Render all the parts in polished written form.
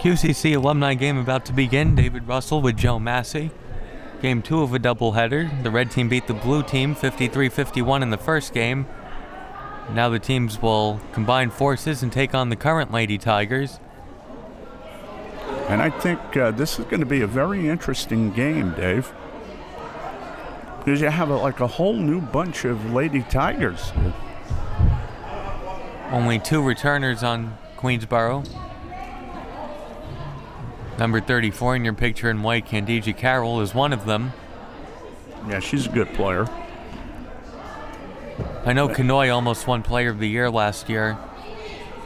QCC alumni game about to begin. David Russell with Joe Massey. Game 2 of a doubleheader. The red team beat the blue team 53-51 in the first game. Now the teams will combine forces and take on the current Lady Tigers. And I think this is going to be a very interesting game, Dave. Because you have a whole new bunch of Lady Tigers. Only 2 returners on Queensboro. Number 34 in your picture in white, Candigia Carroll, is one of them. Yeah, she's a good player. I know Kanoy almost won Player of the Year last year,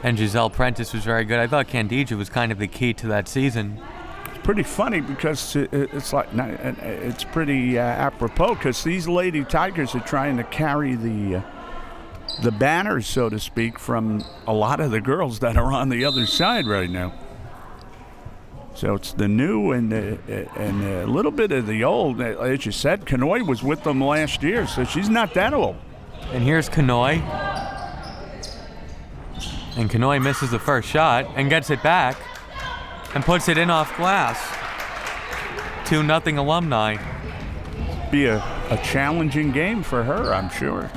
and Giselle Prentice was very good. I thought Candigia was kind of the key to that season. It's pretty funny because it's pretty apropos because these Lady Tigers are trying to carry the banners, so to speak, from a lot of the girls that are on the other side right now. So it's the new and a little bit of the old. As you said, Kanoy was with them last year, so she's not that old. And here's Kanoy. And Kanoy misses the first shot and gets it back and puts it in off glass. 2-0 Alumni. Be a challenging game for her, I'm sure.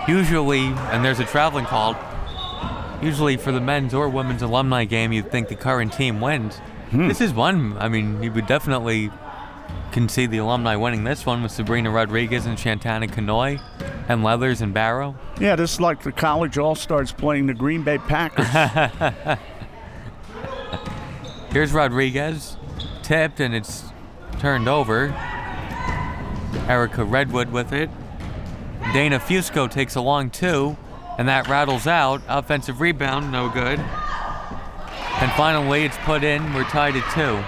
Usually, and there's a traveling call, usually for the men's or women's alumni game, you'd think the current team wins. This is one, I mean, you would definitely concede the alumni winning this one with Sabrina Rodriguez and Shantana Kanoy and Leathers and Barrow. Yeah, this is like the college all-stars playing the Green Bay Packers. Here's Rodriguez, tipped, and it's turned over. Erica Redwood with it. Dana Fusco takes a long 2. And that rattles out. Offensive rebound, no good. And finally, it's put in. We're tied at 2.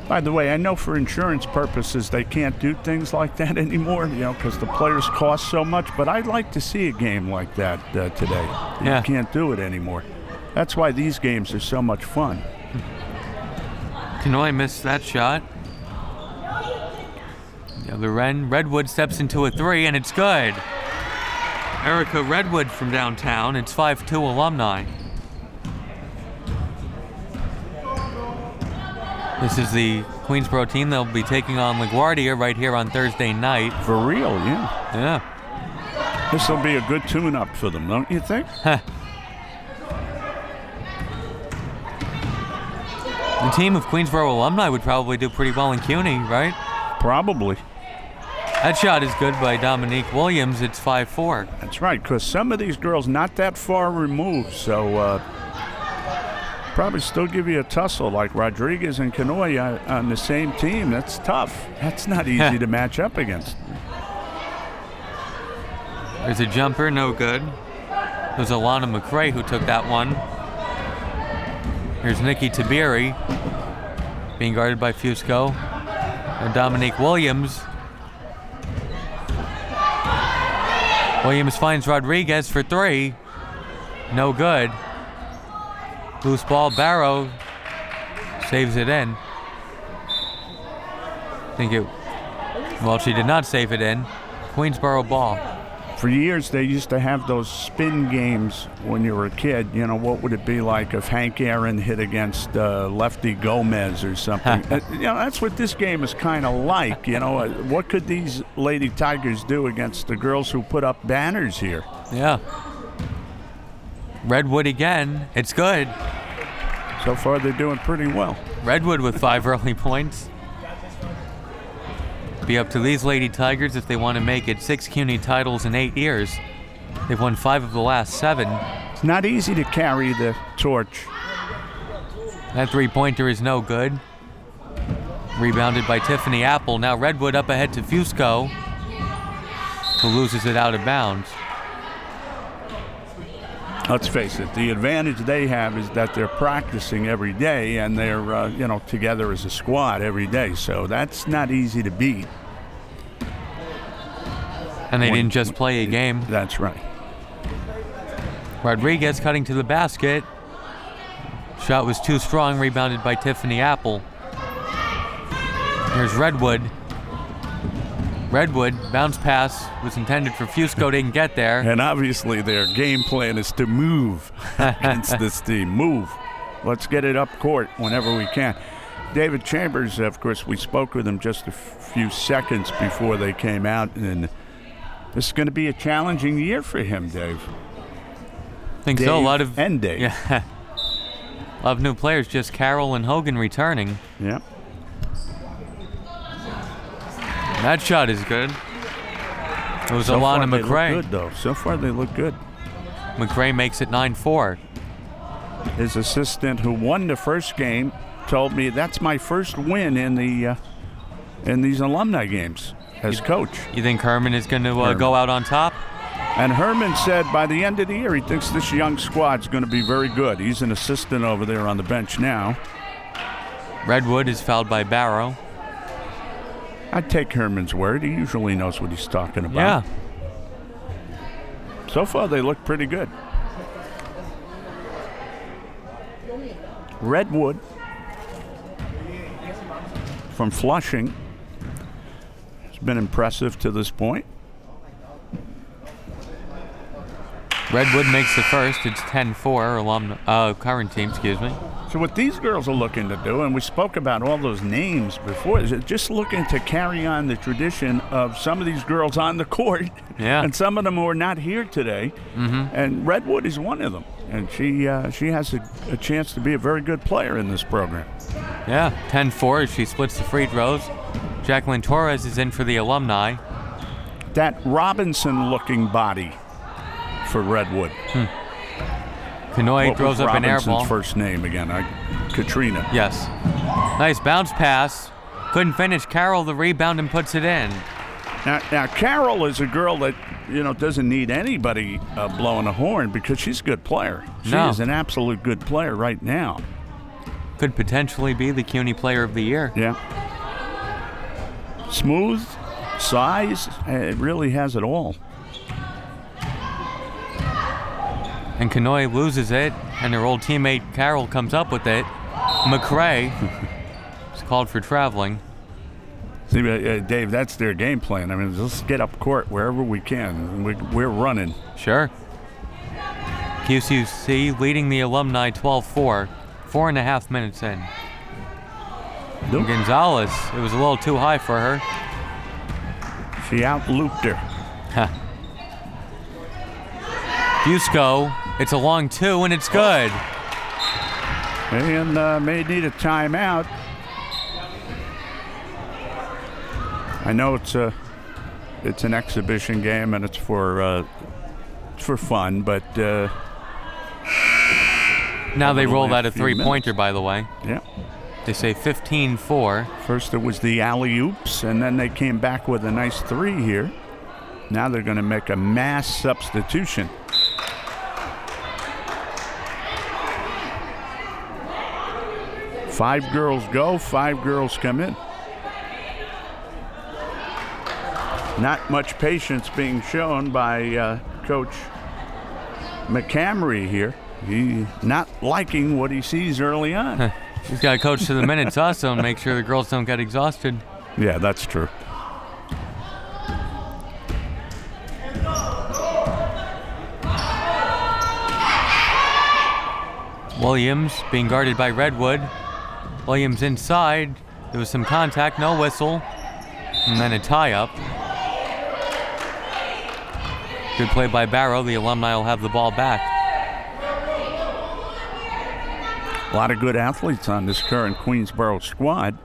By the way, I know for insurance purposes they can't do things like that anymore, because the players cost so much. But I'd like to see a game like that today. Yeah. You can't do it anymore. That's why these games are so much fun. Kanoy missed that shot. The other end, Redwood steps into a 3, and it's good. Erica Redwood from downtown. It's 5-2 Alumni. This is the Queensboro team. They'll be taking on LaGuardia right here on Thursday night. For real, yeah. Yeah. This will be a good tune-up for them, don't you think? The team of Queensboro alumni would probably do pretty well in CUNY, right? Probably. That shot is good by Dominique Williams. It's 5-4. That's right, because some of these girls not that far removed, so probably still give you a tussle like Rodriguez and Kanoy on the same team. That's tough. That's not easy to match up against. There's a jumper, no good. It was Alana McCrae who took that one. Here's Nikki Tabiri being guarded by Fusco. And Dominique Williams. Williams finds Rodriguez for 3. No good. Loose ball, Barrow saves it in. She did not save it in. Queensboro ball. For years, they used to have those spin games when you were a kid. What would it be like if Hank Aaron hit against Lefty Gomez or something? That's what this game is kind of like. What could these Lady Tigers do against the girls who put up banners here? Yeah. Redwood again. It's good. So far, they're doing pretty well. Redwood with 5 early points. Be up to these Lady Tigers if they want to make it 6 CUNY titles in 8 years. They've won 5 of the last 7. It's not easy to carry the torch. That 3-pointer is no good. Rebounded by Tiffany Apple. Now Redwood up ahead to Fusco, who loses it out of bounds. Let's face it, the advantage they have is that they're practicing every day and they're, together as a squad every day. So that's not easy to beat. And they didn't just play a game. That's right. Rodriguez cutting to the basket. Shot was too strong, rebounded by Tiffany Apple. Here's Redwood. Redwood, bounce pass was intended for Fusco, didn't get there. And obviously their game plan is to move against this team. Move. Let's get it up court whenever we can. David Chambers, of course, we spoke with him just a few seconds before they came out, and this is going to be a challenging year for him, Dave. I think so. A lot of Dave. Yeah, a lot of new players. Just Carroll and Hogan returning. Yeah. That shot is good. It was So Alana far they McRae. look good, though. So far they look good. McRae makes it 9-4. His assistant, who won the first game, told me that's my first win in these alumni games as coach. You think Herman is going to go out on top? And Herman said by the end of the year he thinks this young squad's going to be very good. He's an assistant over there on the bench now. Redwood is fouled by Barrow. I'd take Herman's word. He usually knows what he's talking about. Yeah. So far they look pretty good. Redwood from Flushing has been impressive to this point. Redwood makes the first. It's 10-4. Current team, excuse me. So what these girls are looking to do, and we spoke about all those names before, is just looking to carry on the tradition of some of these girls on the court, Yeah. and some of them who are not here today. Mm-hmm. And Redwood is one of them, and she has a chance to be a very good player in this program. Yeah, 10-4 as she splits the free throws. Jacqueline Torres is in for the Alumni. That Robinson-looking body for Redwood. Kanoy throws up an air ball. Robinson's first name again? Katrina. Yes. Nice bounce pass. Couldn't finish. Carroll the rebound and puts it in. Now Carol is a girl that doesn't need anybody blowing a horn because she's a good player. She is an absolute good player right now. Could potentially be the CUNY Player of the Year. Yeah. Smooth, size, it really has it all. And Kanoy loses it, and her old teammate Carroll comes up with it. McRae is called for traveling. See, Dave, that's their game plan. I mean, let's get up court wherever we can. We're running. Sure. QCC leading the Alumni 12-4, 4.5 minutes in. Nope. Gonzalez, it was a little too high for her. She out-looped her. Fusco, it's a long two, and it's good. And may need a timeout. I know it's an exhibition game and it's for fun, but now they roll out a few three-pointer, minutes. by the way. Yeah. They say 15-4. First it was the alley-oops, and then they came back with a nice three here. Now they're going to make a mass substitution. Five girls go, five girls come in. Not much patience being shown by Coach McCamry here. He not liking what he sees early on. He's got to coach to the minutes also and make sure the girls don't get exhausted. Yeah, that's true. Williams being guarded by Redwood. Williams inside. There was some contact, no whistle. And then a tie-up. Good play by Barrow. The Alumni will have the ball back. A lot of good athletes on this current Queensboro squad.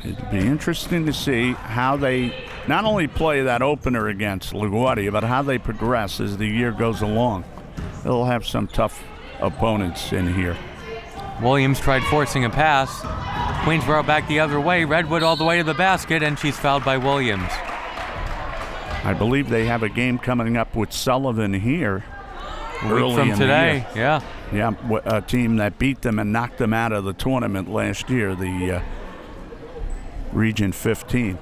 It'd be interesting to see how they not only play that opener against LaGuardia, but how they progress as the year goes along. They'll have some tough opponents in here. Williams tried forcing a pass. Queensboro back the other way. Redwood all the way to the basket, and she's fouled by Williams. I believe they have a game coming up with Sullivan here. Early from today, yeah. Yeah, a team that beat them and knocked them out of the tournament last year, the Region 15.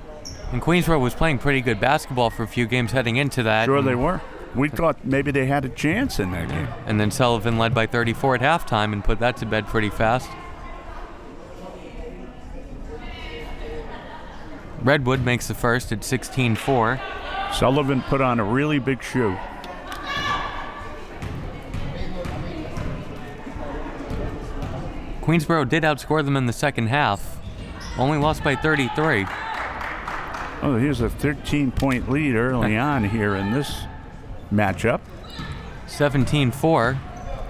And Queensboro was playing pretty good basketball for a few games heading into that. Sure they were. We thought maybe they had a chance in that game. And then Sullivan led by 34 at halftime and put that to bed pretty fast. Redwood makes the first at 16-4. Sullivan put on a really big shoe. Queensboro did outscore them in the second half. Only lost by 33. Oh, here's a 13-point lead early on here in this matchup. 17-4.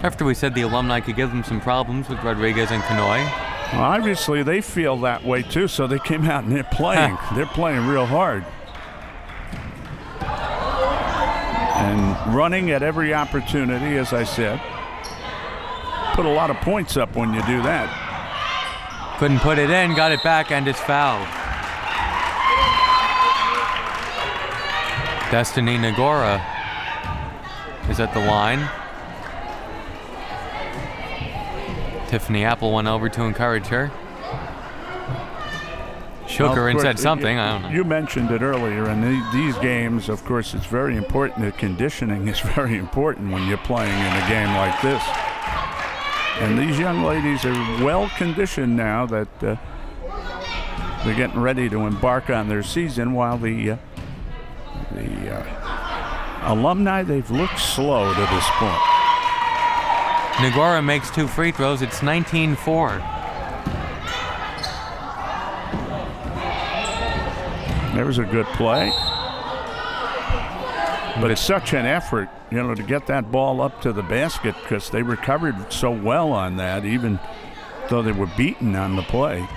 After we said the Alumni could give them some problems with Rodriguez and Canoy. Well, obviously, they feel that way too, so they came out and they're playing. They're playing real hard. And running at every opportunity, as I said. Put a lot of points up when you do that. Couldn't put it in, got it back, and it's fouled. Destiny Nagora is at the line. Tiffany Apple went over to encourage her. Shook her and said something, I don't know. You mentioned it earlier, and these games, of course, it's very important. The conditioning is very important when you're playing in a game like this. And these young ladies are well conditioned now that they're getting ready to embark on their season, while the Alumni, they've looked slow to this point. Nagora makes 2 free throws. It's 19-4. There was a good play. But it's such an effort, to get that ball up to the basket, because they recovered so well on that, even though they were beaten on the play.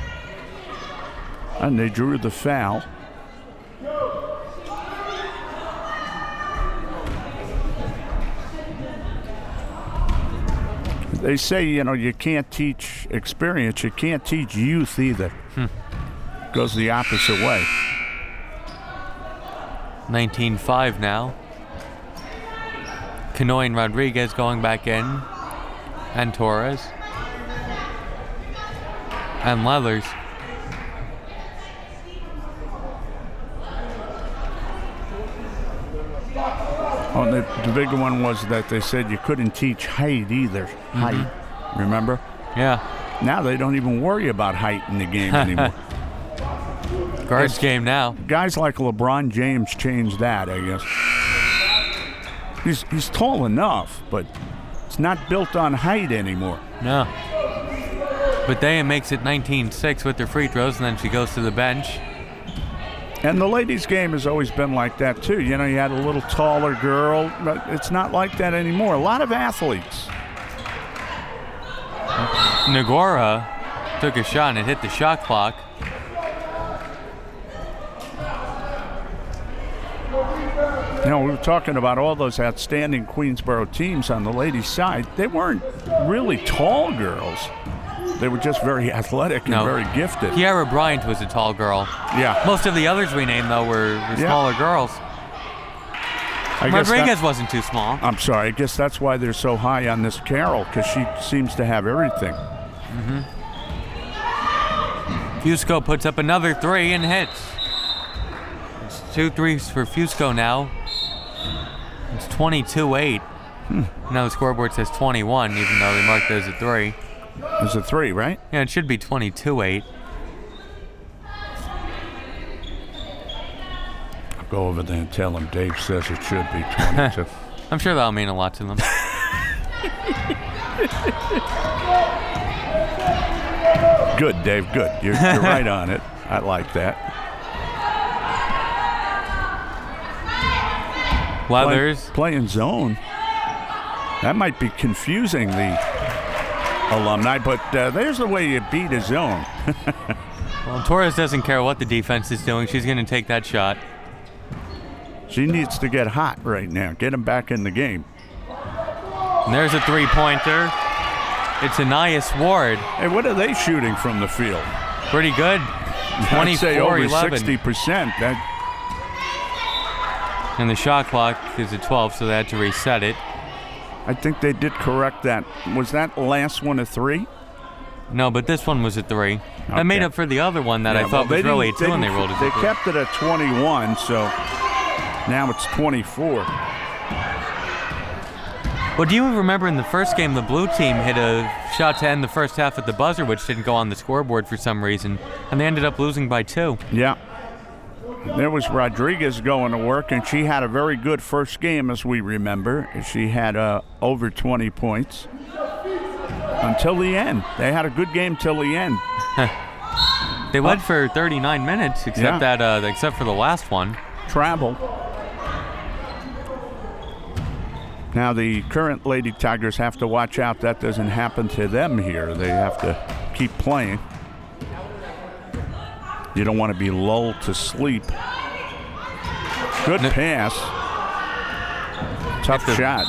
And they drew the foul. They say, you can't teach experience. You can't teach youth either. Goes the opposite way. 19-5 now. Canoy and Rodriguez going back in. And Torres. And Leathers. Oh, the big one was that they said you couldn't teach height either. Height, remember? Yeah. Now they don't even worry about height in the game anymore. Guards game now. Guys like LeBron James changed that, I guess. He's tall enough, but it's not built on height anymore. No. Badea makes it 19-6 with their free throws, and then she goes to the bench. And the ladies' game has always been like that, too. You had a little taller girl, but it's not like that anymore. A lot of athletes. Nagora took a shot and it hit the shot clock. We were talking about all those outstanding Queensboro teams on the ladies' side. They weren't really tall girls. They were just very athletic and very gifted. Kiara Bryant was a tall girl. Yeah. Most of the others we named, though, were smaller girls. Rodriguez wasn't too small. I'm sorry. I guess that's why they're so high on this Carol, because she seems to have everything. Fusco puts up another 3 and hits. It's 2 threes for Fusco now. It's 22-8. Now the scoreboard says 21, even though they marked those a 3. It's a 3, right? Yeah, it should be 22-8. I'll go over there and tell them Dave says it should be 22. I'm sure that'll mean a lot to them. Good, Dave, good. You're right on it. I like that. Leathers. Playing zone. That might be confusing the Alumni, but there's the way you beat a zone. Well, Torres doesn't care what the defense is doing. She's going to take that shot. She needs to get hot right now. Get him back in the game. And there's a 3-pointer. It's Anais Ward. Hey, what are they shooting from the field? Pretty good. 24-11. 60%. And the shot clock is at 12, so they had to reset it. I think they did correct that. Was that last one a 3? No, but this one was a 3. Okay. That made up for the other one that I thought was really a 2 when they rolled it. They kept it at 21, so now it's 24. Well, do you remember in the first game, the blue team hit a shot to end the first half at the buzzer, which didn't go on the scoreboard for some reason, and they ended up losing by 2. Yeah. There was Rodriguez going to work, and she had a very good first game, as we remember. She had over 20 points until the end. They had a good game till the end. They led for 39 minutes, except for the last one. Travel. Now the current Lady Tigers have to watch out that doesn't happen to them here. They have to keep playing. You don't want to be lulled to sleep. Good pass. Tough shot.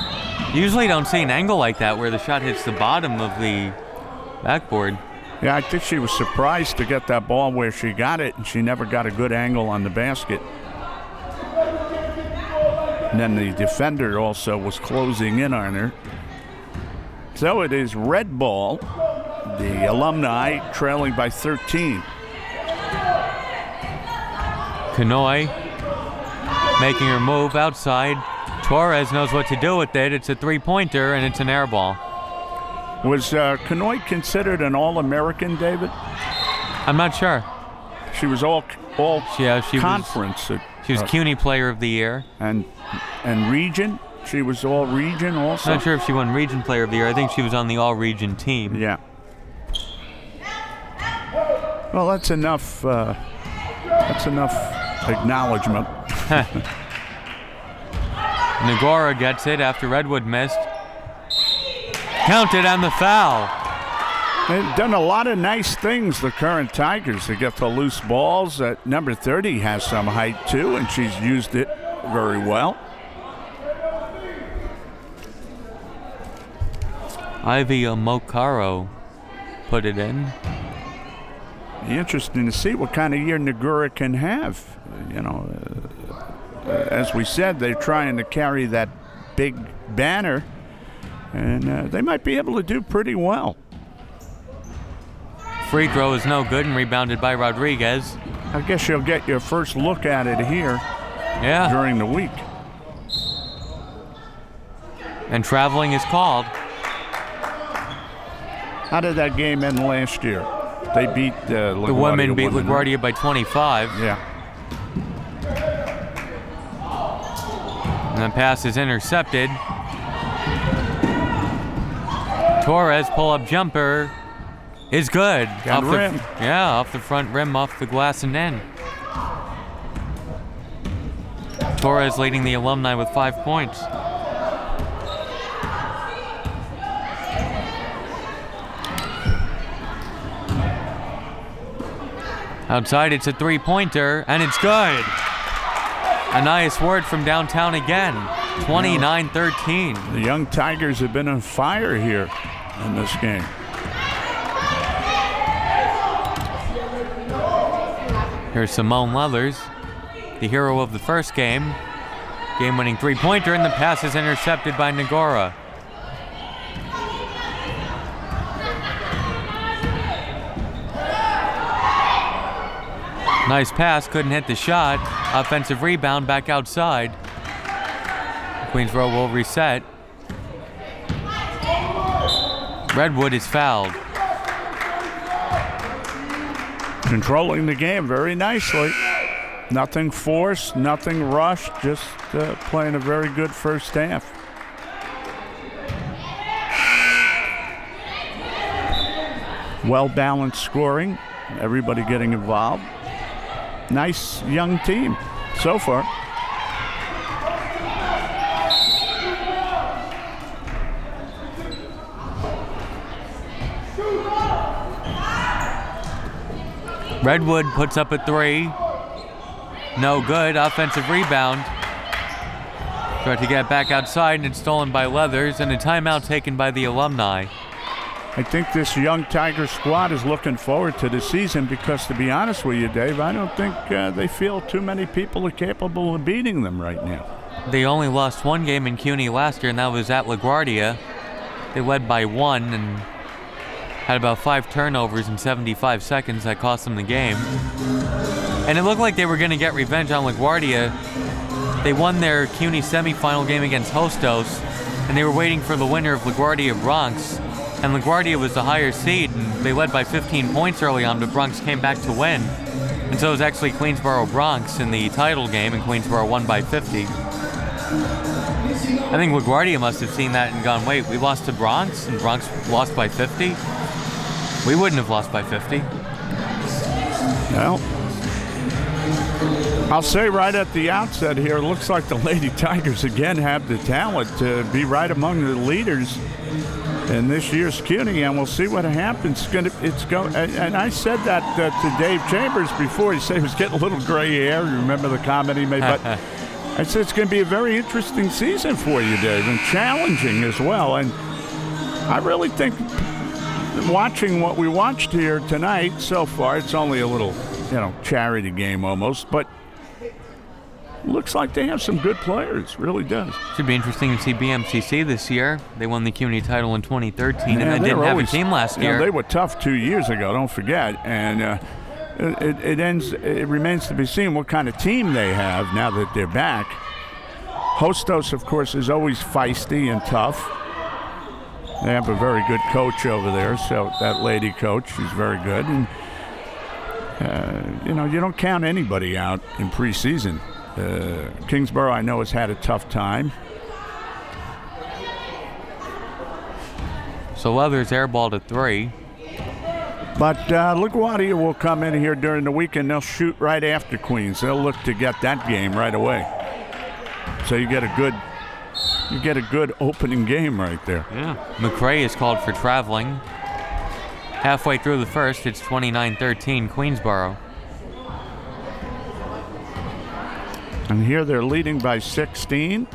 Usually don't see an angle like that where the shot hits the bottom of the backboard. Yeah, I think she was surprised to get that ball where she got it, and she never got a good angle on the basket. And then the defender also was closing in on her. So it is red ball. The Alumni trailing by 13. Kanoy making her move outside. Torres knows what to do with it. It's a three-pointer, and it's an air ball. Was Kanoy considered an All-American, David? I'm not sure. She was all she conference. She was CUNY Player of the Year. And region? She was all region also? I'm not sure if she won Region Player of the Year. I think she was on the all-region team. Yeah. Well, that's enough. That's enough acknowledgement. Nagora gets it after Redwood missed. Counted on the foul. They've done a lot of nice things, the current Tigers. They get the loose balls. Number 30 has some height too, and she's used it very well. Ivy Mokaro put it in. Interesting to see what kind of year Nagura can have. You know, as we said, they're trying to carry that big banner, and they might be able to do pretty well. Free throw is no good and rebounded by Rodriguez. I guess you'll get your first look at it here during the week. And traveling is called. How did that game end last year? They beat LaGuardia. The women beat LaGuardia by 25. Yeah. And the pass is intercepted. Torres pull-up jumper is good. Got the rim. Off the front rim, off the glass and in. Torres leading the Alumni with 5 points. Outside, it's a three-pointer, and it's good. A nice word from downtown again. 29-13. The young Tigers have been on fire here in this game. Here's Simone Leathers, the hero of the first game. Game-winning three-pointer, and the pass is intercepted by Nagora. Nice pass, couldn't hit the shot. Offensive rebound back outside. Queensboro will reset. Redwood is fouled. Controlling the game very nicely. Nothing forced, nothing rushed, just playing a very good first half. Well-balanced scoring, everybody getting involved. Nice young team so far. Redwood puts up a three. No good. Offensive rebound. Try to get back outside, and it's stolen by Leathers, and a timeout taken by the Alumni. I think this young Tiger squad is looking forward to the season because, to be honest with you, Dave, I don't think they feel too many people are capable of beating them right now. They only lost one game in CUNY last year, and that was at LaGuardia. They led by 1 and had about 5 turnovers in 75 seconds that cost them the game. And it looked like they were going to get revenge on LaGuardia. They won their CUNY semifinal game against Hostos, and they were waiting for the winner of LaGuardia Bronx. And LaGuardia was the higher seed, and they led by 15 points early on, but Bronx came back to win. And so is actually Queensboro Bronx in the title game, and Queensboro won by 50. I think LaGuardia must have seen that and gone, wait, we lost to Bronx, and Bronx lost by 50? We wouldn't have lost by 50. Well, I'll say right at the outset here, it looks like the Lady Tigers again have the talent to be right among the leaders in this year's CUNY, and we'll see what happens. And I said that to Dave Chambers before. He said he was getting a little gray hair. You remember the comment he made? But I said it's going to be a very interesting season for you, Dave, and challenging as well. And I really think watching what we watched here tonight so far, it's only a little, charity game almost, but looks like they have some good players. Really does. Should be interesting to see BMCC this year. They won the CUNY title in 2013, and they didn't have a team last year. They were tough 2 years ago, don't forget. And it remains to be seen what kind of team they have now that they're back. Hostos, of course, is always feisty and tough. They have a very good coach over there, so that lady coach, she's very good. And, you don't count anybody out in preseason. Kingsborough, I know, has had a tough time. So Leathers airballed at 3. But LaGuardia will come in here during the week, and they'll shoot right after Queens. They'll look to get that game right away. So you get a good opening game right there. Yeah. McRae is called for traveling. Halfway through the first, it's 29-13 Queensboro. And here they're leading by 16.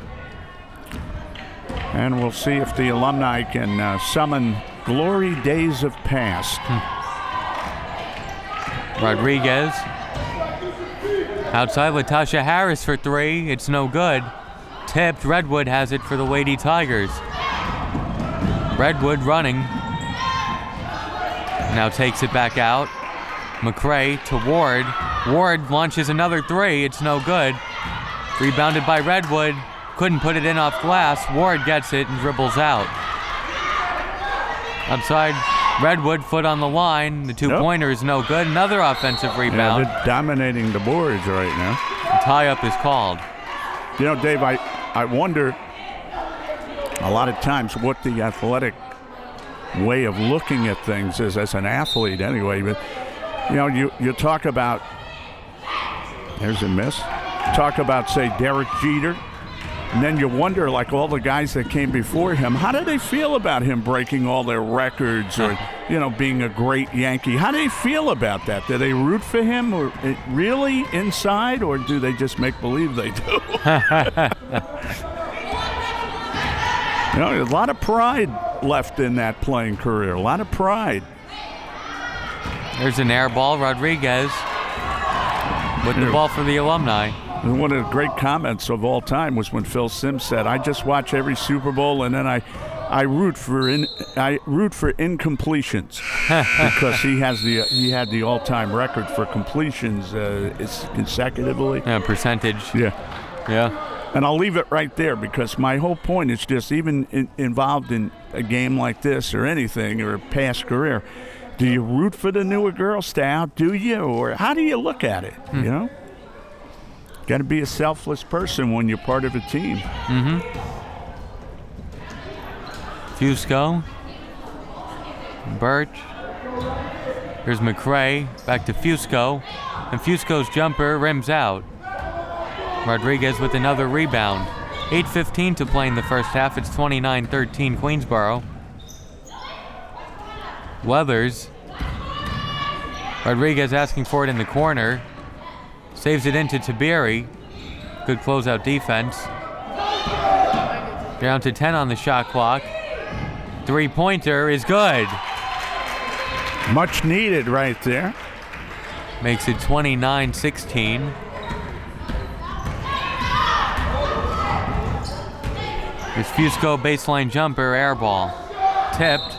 And we'll see if the Alumni can summon glory days of past. Rodriguez. Outside, Latasha Harris for 3. It's no good. Tipped. Redwood has it for the Lady Tigers. Redwood running. Now takes it back out. McRae to Ward. Ward launches another 3. It's no good. Rebounded by Redwood. Couldn't put it in off glass. Ward gets it and dribbles out. Outside, Redwood, foot on the line. The two-pointer is no good. Another offensive rebound. Yeah, they're dominating the boards right now. A tie-up is called. Dave, I wonder a lot of times what the athletic way of looking at things is as an athlete anyway. But, you talk about, there's a miss. Talk about, say, Derek Jeter. And then you wonder, like all the guys that came before him, how do they feel about him breaking all their records or, being a great Yankee? How do they feel about that? Do they root for him or really inside, or do they just make believe they do? A lot of pride left in that playing career. A lot of pride. There's an air ball. Rodriguez with the ball for the Alumni. And one of the great comments of all time was when Phil Simms said, "I just watch every Super Bowl and then I root for incompletions," because he had the all-time record for completions consecutively. Percentage. Yeah. And I'll leave it right there because my whole point is just even involved in a game like this or anything or a past career, do you root for the newer girls to outdo you, or how do you look at it? Got to be a selfless person when you're part of a team. Fusco. Birch. Here's McRae. Back to Fusco. And Fusco's jumper rims out. Rodriguez with another rebound. 8:15 to play in the first half. It's 29-13 Queensboro. Weathers. Rodriguez asking for it in the corner. Saves it into Tiberi. Good closeout defense. Down to 10 on the shot clock. Three-pointer is good. Much needed right there. Makes it 29-16. This Fusco baseline jumper, air ball. Tipped.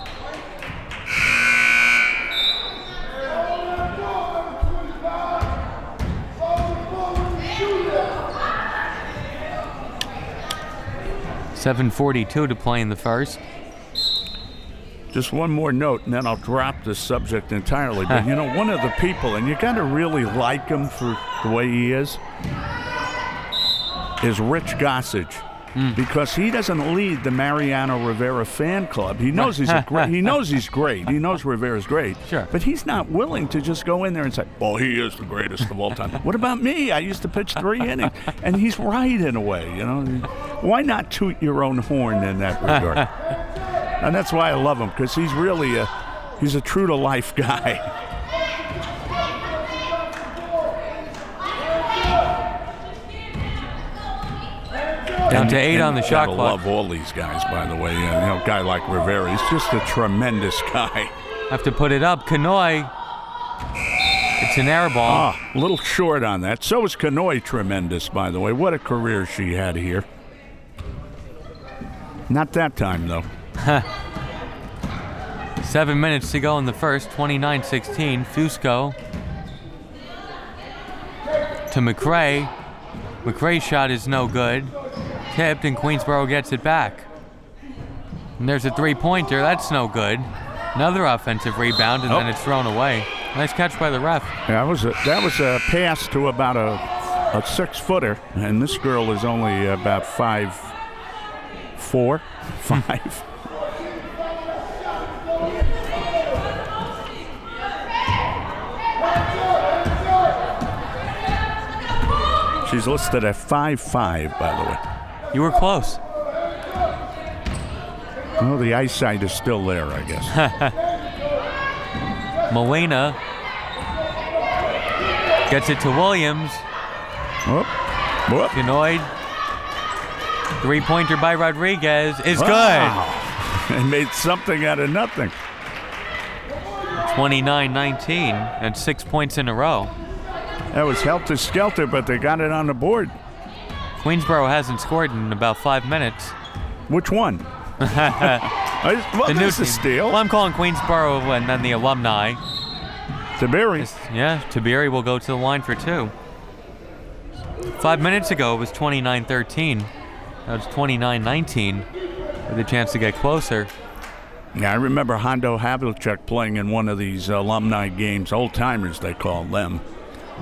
.7:42 to play in the first. Just one more note, and then I'll drop this subject entirely. But, one of the people, and you got to really like him for the way he is Rich Gossage. Because he doesn't lead the Mariano Rivera fan club. He knows he's he knows he's great. He knows Rivera's great. Sure. But he's not willing to just go in there and say, "Well, he is the greatest of all time." What about me? I used to pitch 3 innings, and he's right in a way. Why not toot your own horn in that regard? And that's why I love him, because he's really he's a true to life guy. Down to 8 on the shot clock. I love all these guys, by the way. A guy like Rivera, he's just a tremendous guy. Have to put it up. Kanoy. It's an air ball. A little short on that. So is Kanoy tremendous, by the way. What a career she had here. Not that time, though. 7 minutes to go in the first. 29-16. Fusco to McRae. McRae's shot is no good. Tipped, and Queensboro gets it back. And there's a 3-pointer. That's no good. Another offensive rebound, and then it's thrown away. Nice catch by the ref. Yeah, that was a pass to about a 6-footer, and this girl is only about 5'4", 5. She's listed at 5'5", by the way. You were close. Well, the eyesight is still there, I guess. Molina gets it to Williams. Whoop. Kanoid. 3-pointer by Rodriguez is good. They made something out of nothing. 29-19 and 6 points in a row. That was helter-skelter, but they got it on the board. Queensboro hasn't scored in about 5 minutes. Which one? Well, the this is a steal. Well, I'm calling Queensboro and then the Alumni. Tiberi. Tiberi will go to the line for 2. 5 minutes ago, it was 29-13. Now it's 29-19 with a chance to get closer. Yeah, I remember Hondo Havlicek playing in one of these alumni games, old-timers they call them.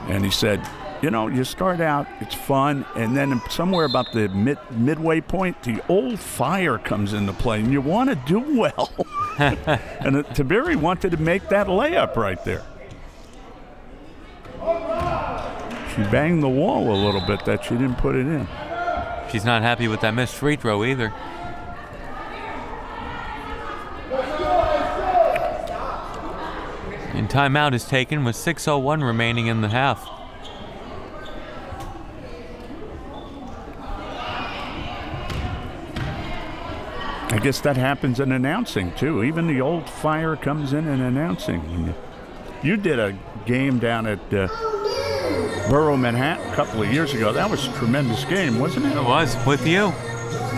And he said, you start out, it's fun, and then somewhere about the midway point, the old fire comes into play, and you want to do well. And Tiberi wanted to make that layup right there. She banged the wall a little bit that she didn't put it in. She's not happy with that missed free throw either. And timeout is taken with 6:01 remaining in the half. I guess that happens in announcing, too. Even the old fire comes in announcing. You did a game down at Borough, Manhattan a couple of years ago. That was a tremendous game, wasn't it? It was, with you.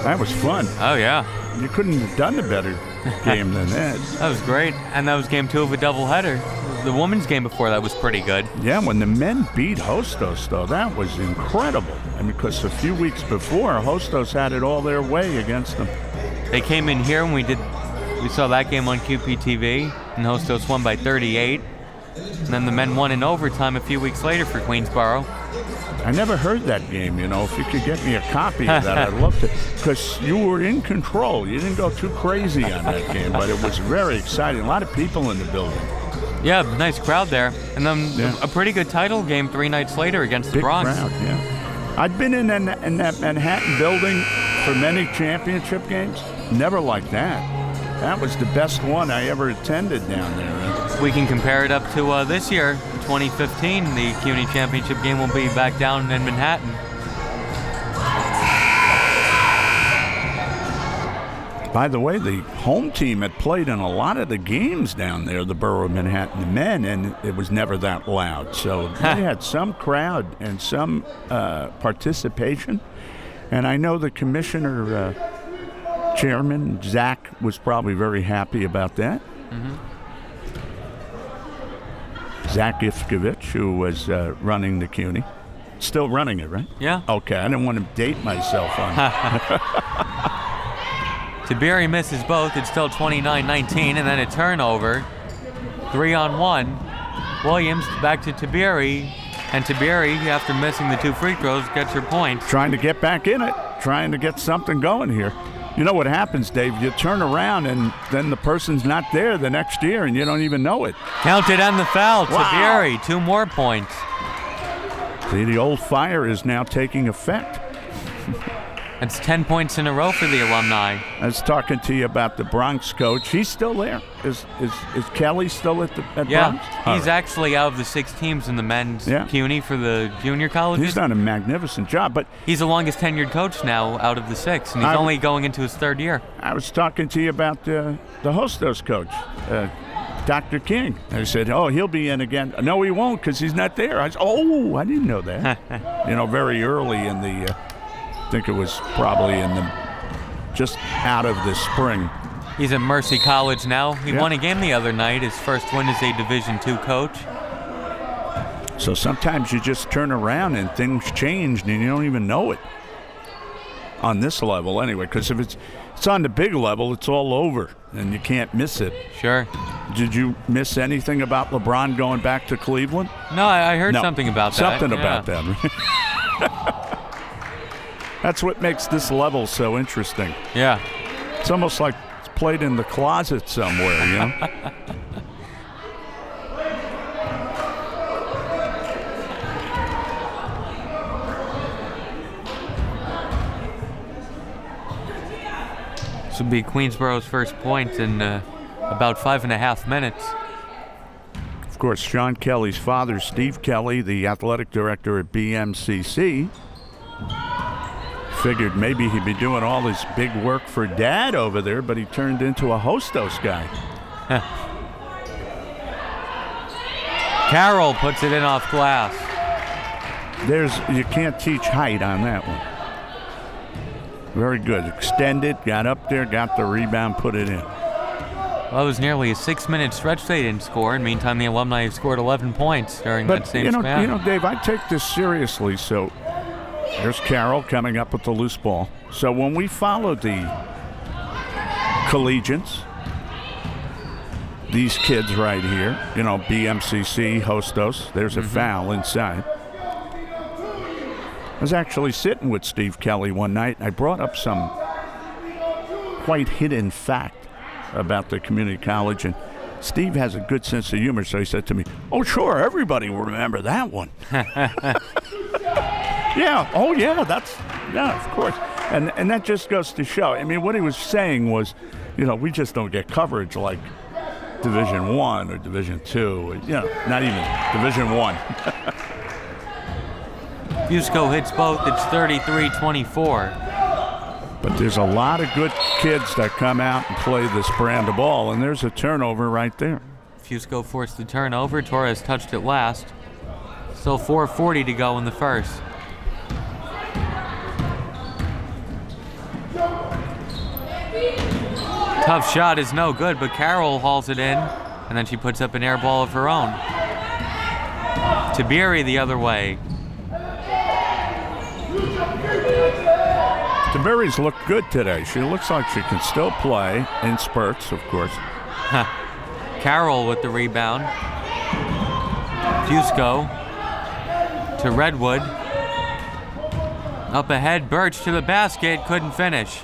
That was fun. Oh, yeah. You couldn't have done a better game than that. That was great. And that was game 2 of a doubleheader. The women's game before that was pretty good. Yeah, when the men beat Hostos, though, that was incredible. Because a few weeks before, Hostos had it all their way against them. They came in here and we saw that game on QPTV, and Hostos won by 38. And then the men won in overtime a few weeks later for Queensboro. I never heard that game, If you could get me a copy of that, I'd love to. Because you were in control. You didn't go too crazy on that game, but it was very exciting. A lot of people in the building. Yeah, nice crowd there. And then a pretty good title game 3 nights later against the Bronx. Big crowd, yeah. I'd been in that Manhattan building for many championship games. Never like that. That was the best one I ever attended down there. We can compare it up to this year, 2015. The CUNY championship game will be back down in Manhattan. By the way, the home team had played in a lot of the games down there, the Borough of Manhattan, the men, and it was never that loud. So they had some crowd and some participation. And I know the commissioner, chairman, Zach, was probably very happy about that. Mm-hmm. Zach Ifkovich, who was running the CUNY. Still running it, right? Yeah. Okay, I didn't want to date myself on it. Tiberi misses both. It's still 29-19, and then a turnover. 3-on-1. Williams back to Tiberi, and Tiberi, after missing the 2 free throws, gets her point. Trying to get back in it, trying to get something going here. You know what happens, Dave? You turn around, and then the person's not there the next year, and you don't even know it. Counted on the foul. Wow. Tiberi, 2 more points. See, the old fire is now taking effect. That's 10 points in a row for the Alumni. I was talking to you about the Bronx coach. He's still there. Is Kelly still at Bronx? He's actually out of the 6 teams in the men's CUNY for the junior colleges. He's done a magnificent job, but he's the longest tenured coach now out of the 6, and he's only going into his 3rd year. I was talking to you about the Hostos coach, Dr. King. I said, he'll be in again. No, he won't because he's not there. I said, I didn't know that. Very early in the, I think it was probably just out of the spring. He's at Mercy College now. He won a game the other night. His first win as a Division II coach. So sometimes you just turn around and things change and you don't even know it. On this level anyway, because if it's on the big level, it's all over and you can't miss it. Sure. Did you miss anything about LeBron going back to Cleveland? No, I heard something about that. Something about that. That's what makes this level so interesting. Yeah. It's almost like it's played in the closet somewhere, you know? This will be Queensborough's first point in about 5.5 minutes. Of course, Sean Kelly's father, Steve Kelly, the athletic director at BMCC, figured maybe he'd be doing all this big work for Dad over there, but he turned into a Hostos guy. Carroll puts it in off glass. You can't teach height on that one. Very good. Extended, got up there, got the rebound, put it in. Well, it was nearly a 6-minute stretch they didn't score. In the meantime, the Alumni have scored 11 points during that same span. Dave, I take this seriously. So there's Carroll coming up with the loose ball. So when we follow the collegians, these kids right here, BMCC, Hostos, there's a foul inside. I was actually sitting with Steve Kelly one night, and I brought up some quite hidden fact about the community college, and Steve has a good sense of humor, so he said to me, sure, everybody will remember that one. Of course. And that just goes to show. I mean, what he was saying was, we just don't get coverage like Division I or Division II, not even Division I. Fusco hits both. It's 33-24. But there's a lot of good kids that come out and play this brand of ball, and there's a turnover right there. Fusco forced the turnover. Torres touched it last. Still 4:40 to go in the first. Tough shot is no good, but Carroll hauls it in, and then she puts up an air ball of her own. Tiberi the other way. Tiberi's looked good today. She looks like she can still play in spurts, of course. Carroll with the rebound. Fusco to Redwood. Up ahead, Birch to the basket, couldn't finish.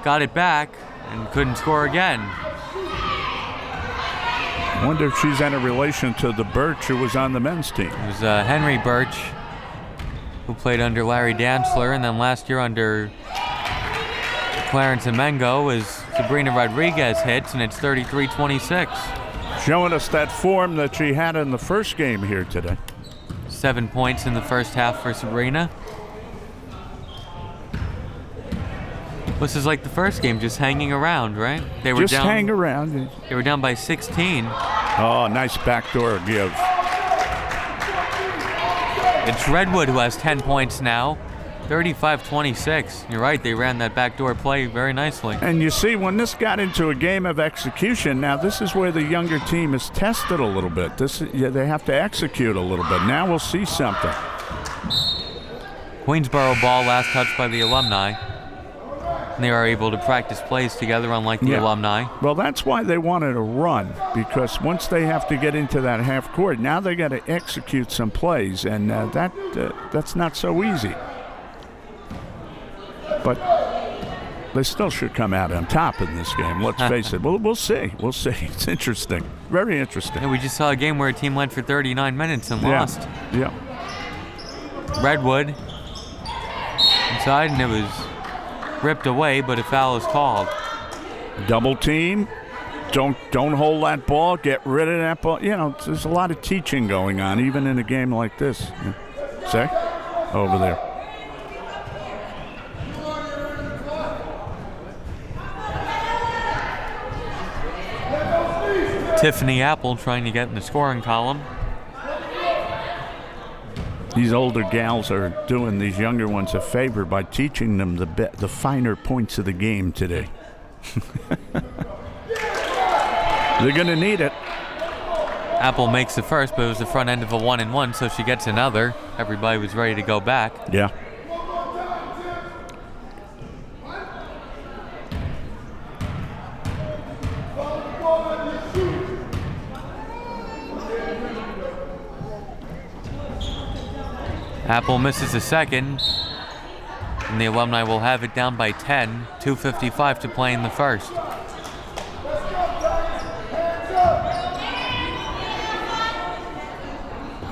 Got it back and couldn't score again. I wonder if she's in a relation to the Birch who was on the men's team. It was Henry Birch, who played under Larry Dantzler, and then last year under Clarence Amengo as Sabrina Rodriguez hits, and it's 33-26. Showing us that form that she had in the first game here today. 7 points in the first half for Sabrina. This is like the first game, just hanging around, right? They were just down, hang around. They were down by 16. Oh, nice backdoor give. It's Redwood who has 10 points now. 35-26. You're right, they ran that backdoor play very nicely. And you see, when this got into a game of execution, now this is where the younger team is tested a little bit. They have to execute a little bit. Now we'll see something. Queensborough ball, last touch by the Alumni. And they are able to practice plays together, unlike the Alumni. Well, that's why they wanted to run, because once they have to get into that half court, now they got to execute some plays, and that's not so easy. But they still should come out on top in this game. Let's face it. We'll see. We'll see. It's interesting. Very interesting. And we just saw a game where a team led for 39 minutes and lost. Yeah. Redwood inside, and it was ripped away, but a foul is called. Double team. Don't hold that ball. Get rid of that ball. You know, there's a lot of teaching going on, even in a game like this. See? Over there. Tiffany Apple trying to get in the scoring column. These older gals are doing these younger ones a favor by teaching them the finer points of the game today. They're going to need it. Apple makes the first, but it was the front end of a 1-and-1, so she gets another. Everybody was ready to go back. Yeah. Apple misses a second, and the Alumni will have it down by 10, 2:55 to play in the first.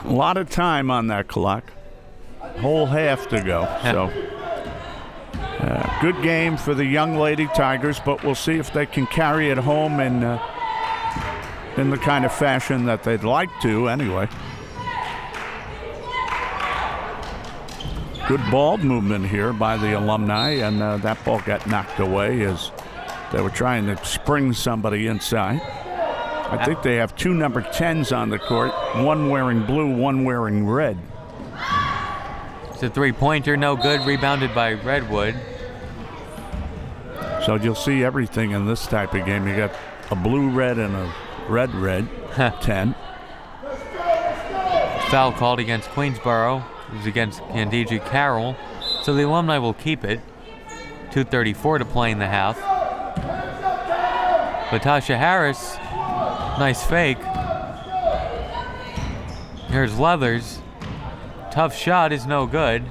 A lot of time on that clock. Whole half to go. So, good game for the young Lady Tigers, but we'll see if they can carry it home in the kind of fashion that they'd like to anyway. Good ball movement here by the Alumni, and that ball got knocked away as they were trying to spring somebody inside. I think they have 2 number 10s on the court, one wearing blue, one wearing red. It's a three-pointer, no good, rebounded by Redwood. So you'll see everything in this type of game. You got a blue-red and a red-red 10. Foul called against Queensboro. It was against Candigi Carroll. So the Alumni will keep it. 2:34 to play in the half. Latasha Harris, nice fake. Here's Leathers. Tough shot is no good.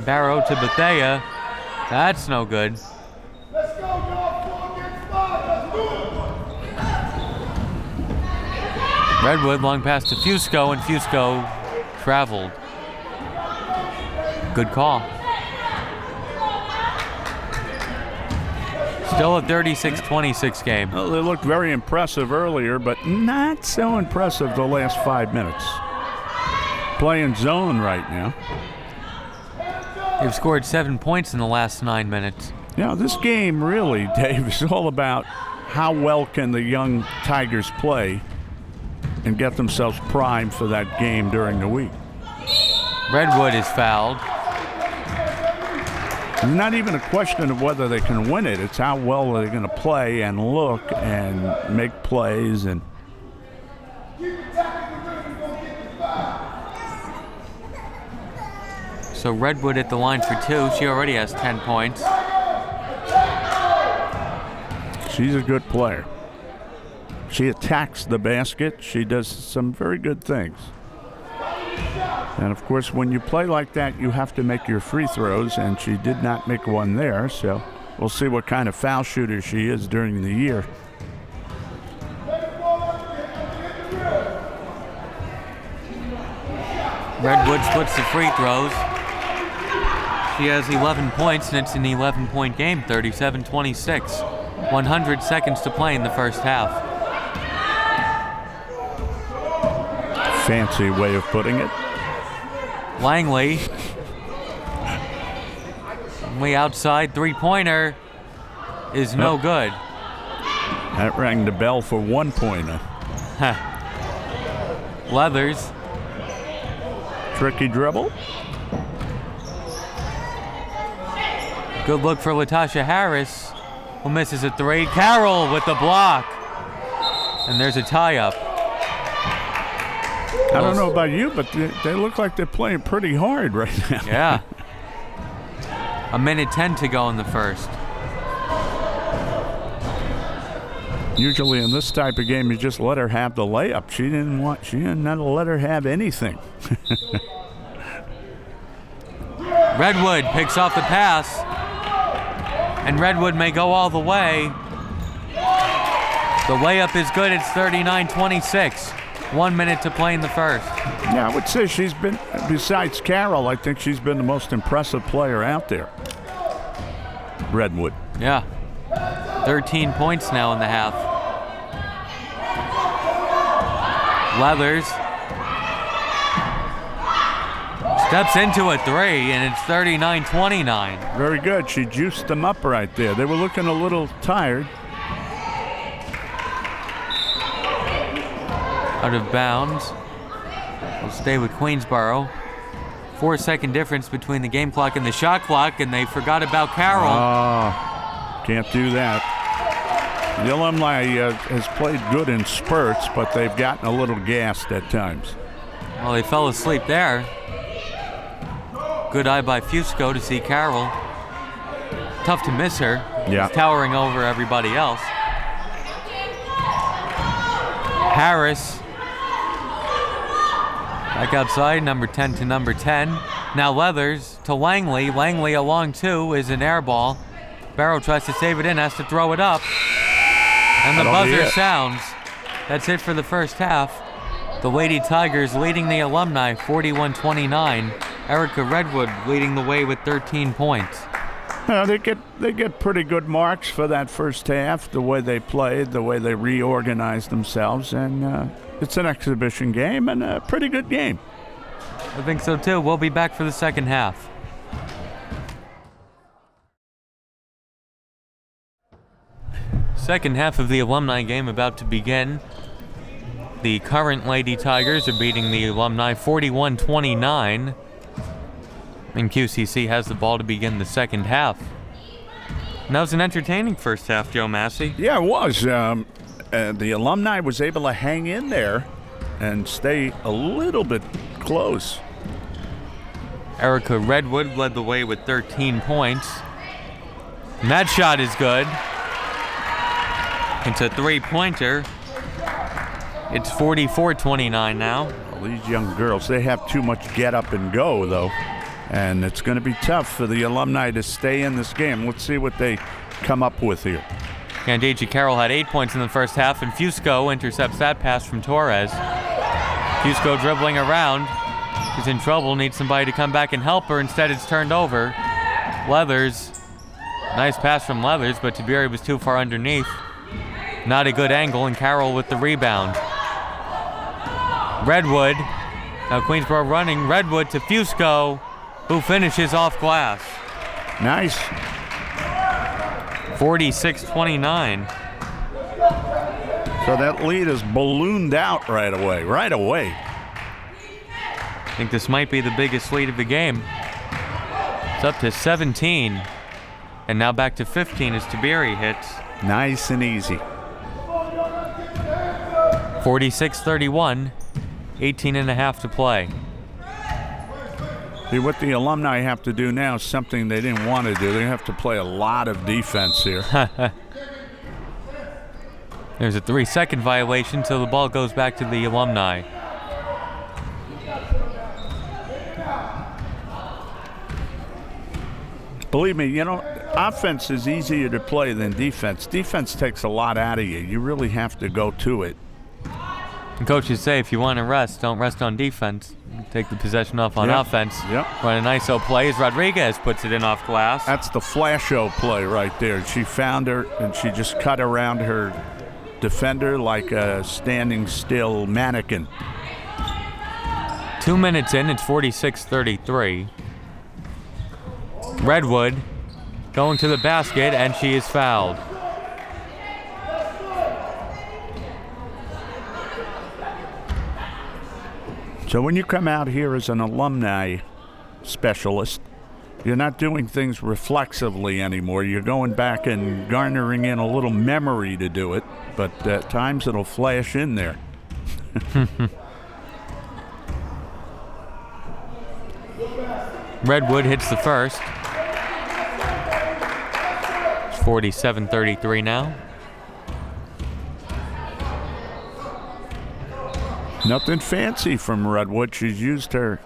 Barrow to Bethea. That's no good. Redwood long pass to Fusco, and Fusco traveled. Good call. Still a 36-26 game. Well, they looked very impressive earlier, but not so impressive the last 5 minutes. Playing zone right now. They've scored 7 points in the last 9 minutes. Yeah, this game really, Dave, is all about how well can the young Tigers play and get themselves primed for that game during the week. Redwood is fouled. It's not even a question of whether they can win it. It's how well they're going to play and look and make plays. And so Redwood at the line for 2. She already has 10 points. She's a good player. She attacks the basket. She does some very good things. And, of course, when you play like that, you have to make your free throws, and she did not make one there. So we'll see what kind of foul shooter she is during the year. Redwood splits the free throws. She has 11 points, and it's an 11-point game, 37-26. 100 seconds to play in the first half. Fancy way of putting it. Langley. Way outside, three-pointer is no good. That rang the bell for 1-pointer. Leathers. Tricky dribble. Good look for Latasha Harris, who misses a 3. Carroll with the block. And there's a tie-up. I don't know about you, but they look like they're playing pretty hard right now. Yeah. 1:10 to go in the first. Usually in this type of game, you just let her have the layup. She didn't let her have anything. Redwood picks off the pass, and Redwood may go all the way. The layup is good. It's 39-26. 1 minute to play in the first. Yeah, I would say she's been, besides Carroll, I think she's been the most impressive player out there. Redwood. Yeah. 13 points now in the half. Leathers steps into a three, and it's 39-29. Very good. She juiced them up right there. They were looking a little tired. Out of bounds. We'll stay with Queensboro. 4-second difference between the game clock and the shot clock, and they forgot about Carroll. Can't do that. The Alumni has played good in spurts, but they've gotten a little gassed at times. Well, they fell asleep there. Good eye by Fusco to see Carroll. Tough to miss her. Yeah. She's towering over everybody else. Harris back outside, number 10 to number 10. Now Leathers to Langley. Langley along two is an air ball. Barrow tries to save it in, has to throw it up. And the buzzer sounds. That's it for the first half. The Lady Tigers leading the Alumni 41-29. Erica Redwood leading the way with 13 points. They get pretty good marks for that first half, the way they played, the way they reorganized themselves, and it's an exhibition game and a pretty good game. I think so too. We'll be back for the second half. Second half of the Alumni game about to begin. The current Lady Tigers are beating the Alumni 41-29. And QCC has the ball to begin the second half. And that was an entertaining first half, Joe Massey. Yeah, it was. The Alumni was able to hang in there and stay a little bit close. Erica Redwood led the way with 13 points. And that shot is good. It's a three-pointer. It's 44-29 now. Well, these young girls, they have too much get up and go, though. And it's going to be tough for the Alumni to stay in this game. Let's see what they come up with here. Candace Carroll had 8 points in the first half, and Fusco intercepts that pass from Torres. Fusco dribbling around. She's in trouble, needs somebody to come back and help her. Instead, it's turned over. Leathers. Nice pass from Leathers, but Tiberi was too far underneath. Not a good angle, and Carroll with the rebound. Redwood. Now Queensboro running. Redwood to Fusco, who finishes off glass. Nice. 46-29. So that lead is ballooned out right away. I think this might be the biggest lead of the game. It's up to 17. And now back to 15 as Tiberi hits. Nice and easy. 46-31. 18 and a half to play. See, what the Alumni have to do now is something they didn't want to do. They have to play a lot of defense here. There's a 3-second violation, so the ball goes back to the Alumni. Believe me, offense is easier to play than defense. Defense takes a lot out of you. You really have to go to it. And coaches say if you want to rest, don't rest on defense. Take the possession off on offense. Yep. Run an ISO play as Rodriguez puts it in off glass. That's the flash-o play right there. She found her, and she just cut around her defender like a standing still mannequin. 2 minutes in, it's 46-33. Redwood going to the basket, and she is fouled. So when you come out here as an alumni specialist, you're not doing things reflexively anymore. You're going back and garnering in a little memory to do it, but at times it'll flash in there. Redwood hits the first. It's 47-33 now. Nothing fancy from Redwood. She's used her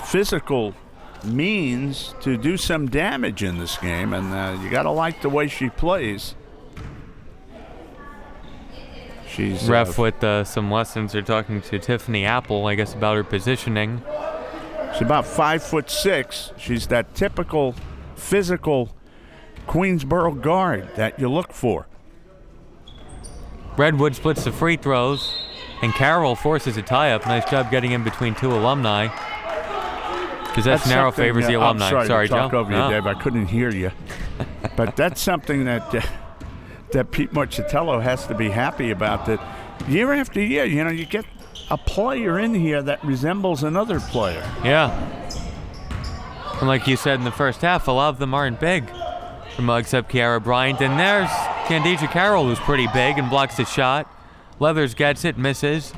physical means to do some damage in this game, and you got to like the way she plays. She's Ref with some lessons are talking to Tiffany Apple, I guess, about her positioning. She's about 5'6". She's that typical physical Queensboro guard that you look for. Redwood splits the free throws, and Carroll forces a tie-up. Nice job getting in between two alumni. Possession arrow favors the alumni. I'm sorry to talk Joe. over you, Dave. I couldn't hear you. But that's something that Pete Marchitello has to be happy about. That year after year, you get a player in here that resembles another player. Yeah. And like you said in the first half, a lot of them aren't big, except Kiara Bryant. And there's Candicia Carroll, who's pretty big and blocks the shot. Leathers gets it, misses.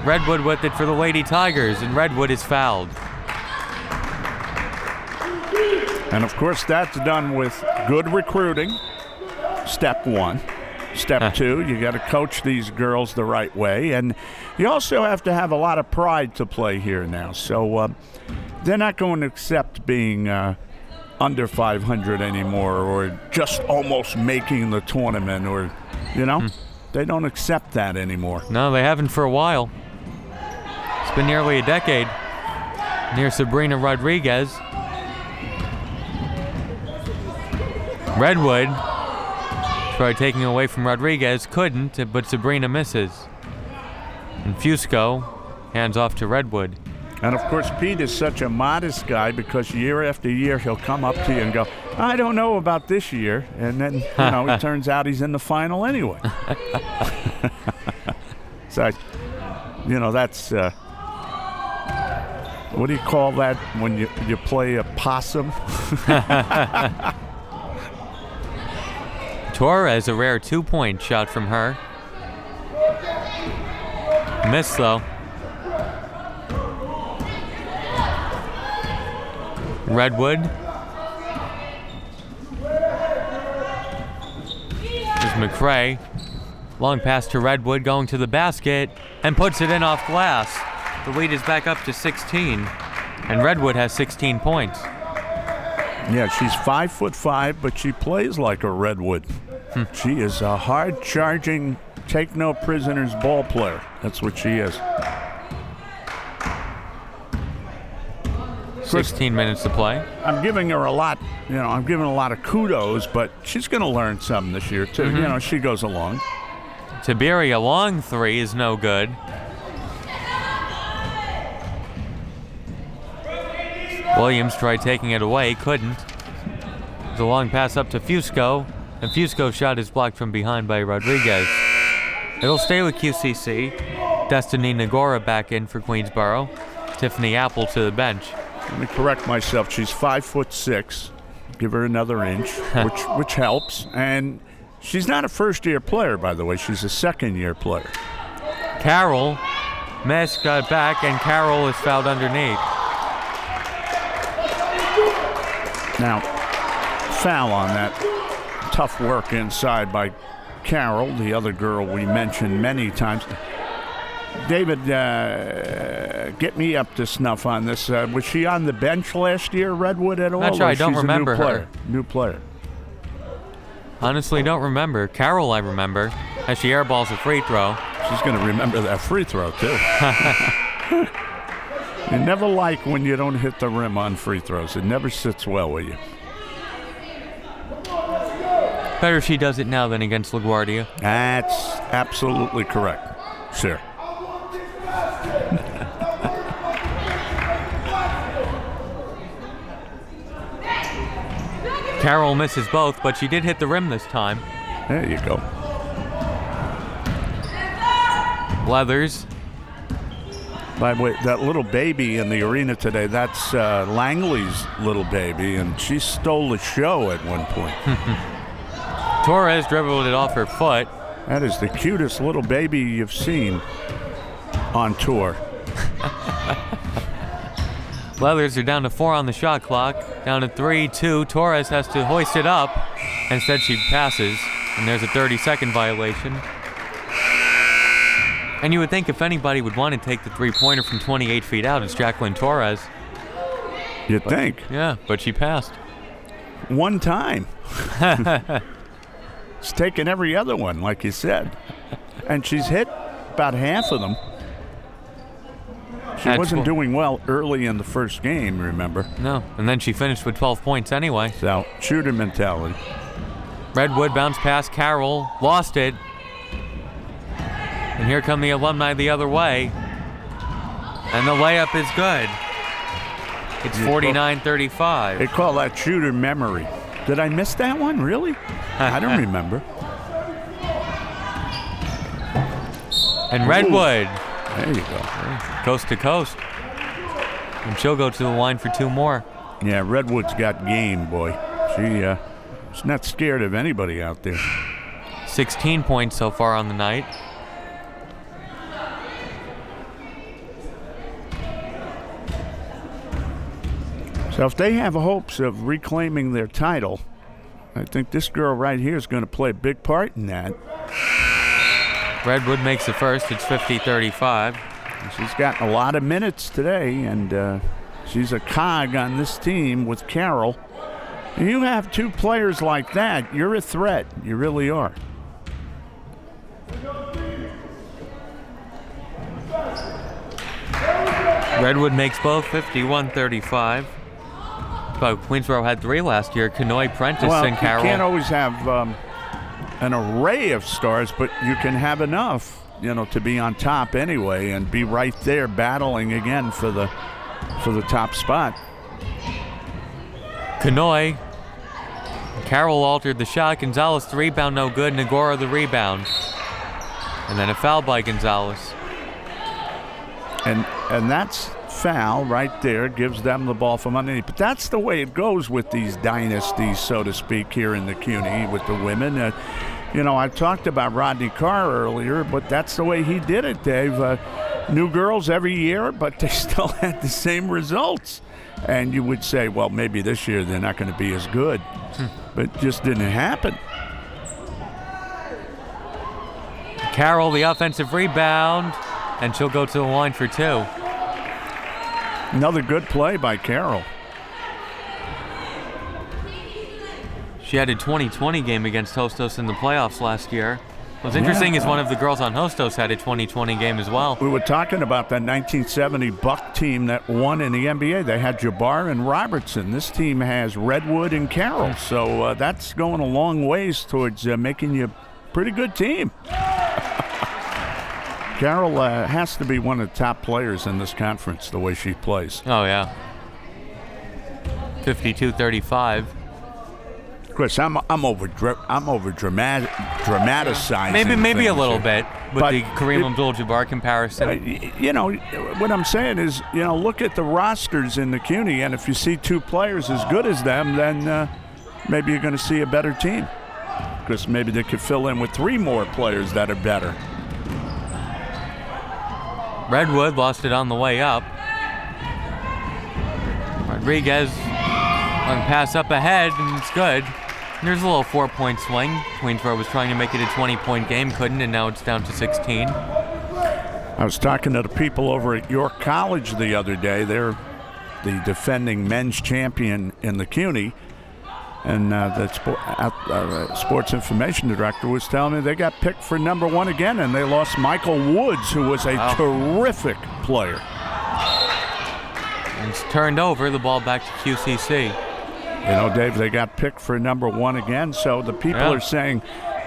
Redwood with it for the Lady Tigers, and Redwood is fouled. And of course, that's done with good recruiting. Step one. Step two, you got to coach these girls the right way. And you also have to have a lot of pride to play here now. So they're not going to accept being under 500 anymore, or just almost making the tournament, or, they don't accept that anymore. No, they haven't for a while. It's been nearly a decade. Near Sabrina Rodriguez. Redwood tried taking away from Rodriguez, couldn't, but Sabrina misses. And Fusco hands off to Redwood. And of course, Pete is such a modest guy, because year after year he'll come up to you and go, I don't know about this year. And then, it turns out he's in the final anyway. So, that's, what do you call that when you play a possum? Torres, a rare 2-point shot from her. Missed, though. Redwood. There's McCray. Long pass to Redwood, going to the basket, and puts it in off glass. The lead is back up to 16, and Redwood has 16 points. Yeah, she's 5'5", but she plays like a Redwood. She is a hard-charging, take-no-prisoners ball player. That's what she is. 16 minutes to play. I'm giving her a lot, I'm giving a lot of kudos, but she's going to learn something this year, too. Mm-hmm. She goes along. Tiberi, a long three is no good. Williams tried taking it away, couldn't. There's a long pass up to Fusco, and Fusco's shot is blocked from behind by Rodriguez. It'll stay with QCC. Destiny Nagora back in for Queensboro. Tiffany Apple to the bench. Let me correct myself. She's 5'6". Give her another inch, which helps. And she's not a first-year player, by the way. She's a second-year player. Carroll, Mesh got back, and Carroll is fouled underneath. Now, foul on that. Tough work inside by Carroll, the other girl we mentioned many times. David, get me up to snuff on this. Was she on the bench last year, Redwood, at all? Not sure. I don't remember her. New player. Honestly, don't remember. Carroll, I remember, as she airballs a free throw. She's going to remember that free throw, too. You never like when you don't hit the rim on free throws. It never sits well with you. Better if she does it now than against LaGuardia. That's absolutely correct. Sure. Carroll misses both, but she did hit the rim this time. There you go. Leathers. By the way, that little baby in the arena today, that's Langley's little baby, and she stole the show at one point. Torres dribbled it off her foot. That is the cutest little baby you've seen on tour. Leathers are down to 4 on the shot clock. Down to 3-2. Torres has to hoist it up. Instead, she passes, and there's a 30-second violation. And you would think if anybody would want to take the three-pointer from 28 feet out, it's Jacqueline Torres. You'd think. Yeah, but she passed. One time. She's taken every other one, like you said. And she's hit about half of them. She wasn't doing well early in the first game, remember? No, and then she finished with 12 points anyway. So, shooter mentality. Redwood bounced past Carroll, lost it. And here come the Alumni the other way. And the layup is good. It's 49-35. They call that shooter memory. Did I miss that one? Really? I don't remember. And Redwood. There you go. Coast to coast. And she'll go to the line for 2 more. Yeah, Redwood's got game, boy. She's not scared of anybody out there. 16 points so far on the night. So if they have hopes of reclaiming their title, I think this girl right here is going to play a big part in that. Redwood makes the first. It's 50-35. She's gotten a lot of minutes today, and she's a cog on this team with Carroll. And you have 2 players like that, you're a threat. You really are. Redwood makes both, 51-35. But Queensboro had 3 last year. Kanoy, Prentice, and Carroll. You can't always have an array of stars, but you can have enough, to be on top anyway and be right there battling again for the top spot. Kanoy. Carroll altered the shot. Gonzalez, the rebound, no good. Nagora, the rebound. And then a foul by Gonzalez. And that's foul right there, gives them the ball from underneath. But that's the way it goes with these dynasties, so to speak, here in the CUNY with the women. I talked about Rodney Carr earlier, but that's the way he did it, Dave. New girls every year, but they still had the same results. And you would say, well, maybe this year they're not going to be as good. But it just didn't happen. Carroll, the offensive rebound, and she'll go to the line for 2. Another good play by Carroll. She had a 2020 game against Hostos in the playoffs last year. What's interesting is one of the girls on Hostos had a 2020 game as well. We were talking about that 1970 Buck team that won in the NBA. They had Jabbar and Robertson. This team has Redwood and Carroll. So that's going a long ways towards making you a pretty good team. Carroll has to be one of the top players in this conference, the way she plays. Oh, yeah. 52-35. Chris, I'm over dramatizing. Maybe a little bit with the Kareem Abdul-Jabbar comparison. What I'm saying is, look at the rosters in the CUNY, and if you see 2 players as good as them, then maybe you're going to see a better team. Because maybe they could fill in with 3 more players that are better. Redwood lost it on the way up. Rodriguez on pass up ahead, and it's good. And there's a little 4-point swing. Queensboro was trying to make it a 20-point game, couldn't, and now it's down to 16. I was talking to the people over at York College the other day. They're the defending men's champion in the CUNY. And the sports information director was telling me they got picked for number 1 again, and they lost Michael Woods, who was a terrific player. And it's turned over, the ball back to QCC. Dave, they got picked for number 1 again, so the people are saying,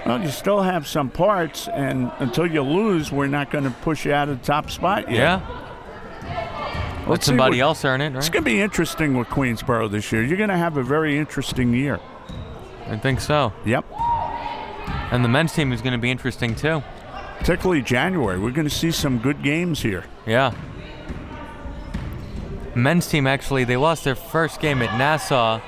well, you still have some parts, and until you lose, we're not going to push you out of the top spot yet. Yeah. Let somebody else earn it, right? It's going to be interesting with Queensboro this year. You're going to have a very interesting year. I think so. Yep. And the men's team is going to be interesting, too. Particularly January. We're going to see some good games here. Yeah. Men's team, actually, they lost their first game at Nassau.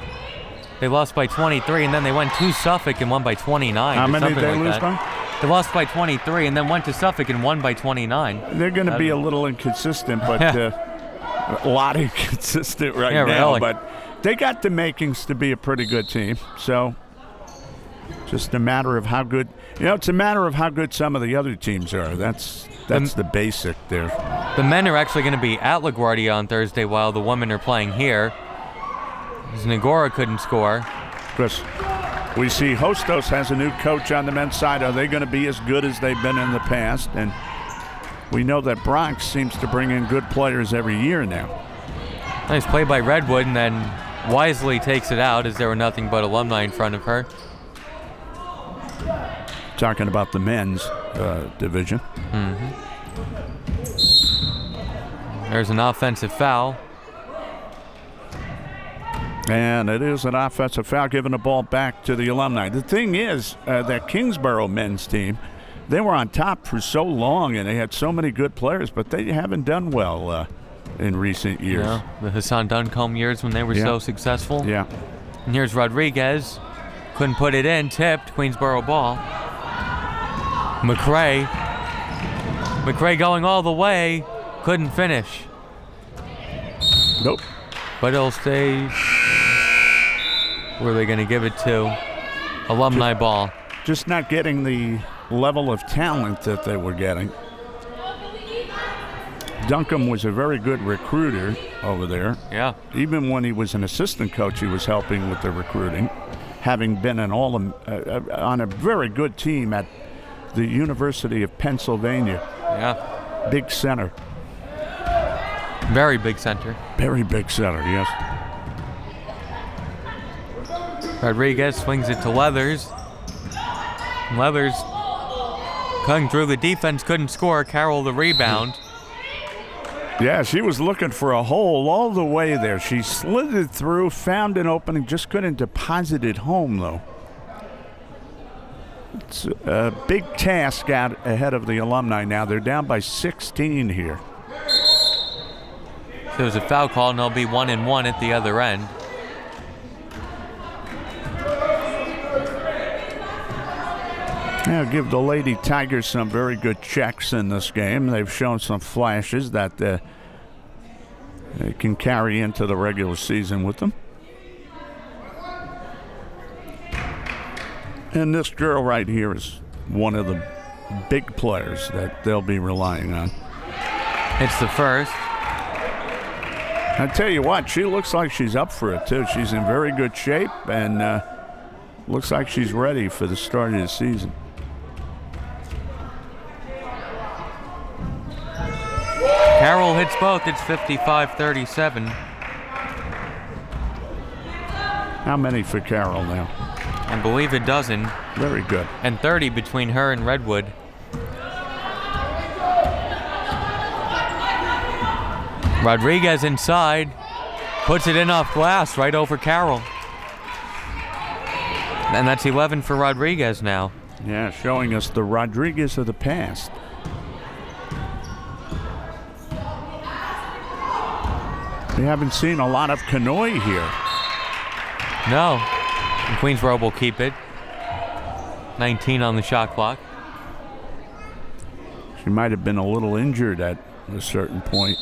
They lost by 23, and then they went to Suffolk and won by 29. How many did they lose by? They lost by 23 and then went to Suffolk and won by 29. They're going to be a little inconsistent, but a lot inconsistent right now. Really. But they got the makings to be a pretty good team. So just a matter of how good, it's a matter of how good some of the other teams are. That's That's the basic there. The men are actually going to be at LaGuardia on Thursday while the women are playing here. As Nagora couldn't score. Chris, we see Hostos has a new coach on the men's side. Are they going to be as good as they've been in the past? And we know that Bronx seems to bring in good players every year now. Nice play by Redwood, and then wisely takes it out as there were nothing but alumni in front of her. Talking about the men's division. There's an offensive foul. And it is an offensive foul, giving the ball back to the Alumni. The thing is, that Kingsborough men's team, they were on top for so long and they had so many good players, but they haven't done well in recent years. Yeah, the Hassan Duncombe years when they were so successful. Yeah. And here's Rodriguez. Couldn't put it in. Tipped. Queensboro ball. McRae. McRae going all the way. Couldn't finish. Nope. But it'll stay. Where are they going to give it to? Alumni ball. Just not getting the level of talent that they were getting. Duncombe was a very good recruiter over there. Yeah. Even when he was an assistant coach, he was helping with the recruiting, having been on a very good team at the University of Pennsylvania. Yeah. Big center. Very big center. Very big center, yes. Rodriguez swings it to Leathers. Leathers cutting through the defense, couldn't score. Carroll the rebound. Yeah, she was looking for a hole all the way there. She slithered through, found an opening, just couldn't deposit it home, though. It's a big task out ahead of the Alumni now. They're down by 16 here. So there's a foul call, and they'll be 1-1 at the other end. Now give the Lady Tigers some very good checks in this game. They've shown some flashes that they can carry into the regular season with them. And this girl right here is one of the big players that they'll be relying on. It's the first. I tell you what, she looks like she's up for it too. She's in very good shape and looks like she's ready for the start of the season. Carroll hits both. It's 55-37. How many for Carroll now? I believe a dozen. Very good. And 30 between her and Redwood. Rodriguez inside. Puts it in off glass right over Carroll. And that's 11 for Rodriguez now. Yeah, showing us the Rodriguez of the past. We haven't seen a lot of Kanoi here. No. And Queensboro will keep it. 19 on the shot clock. She might have been a little injured at a certain point.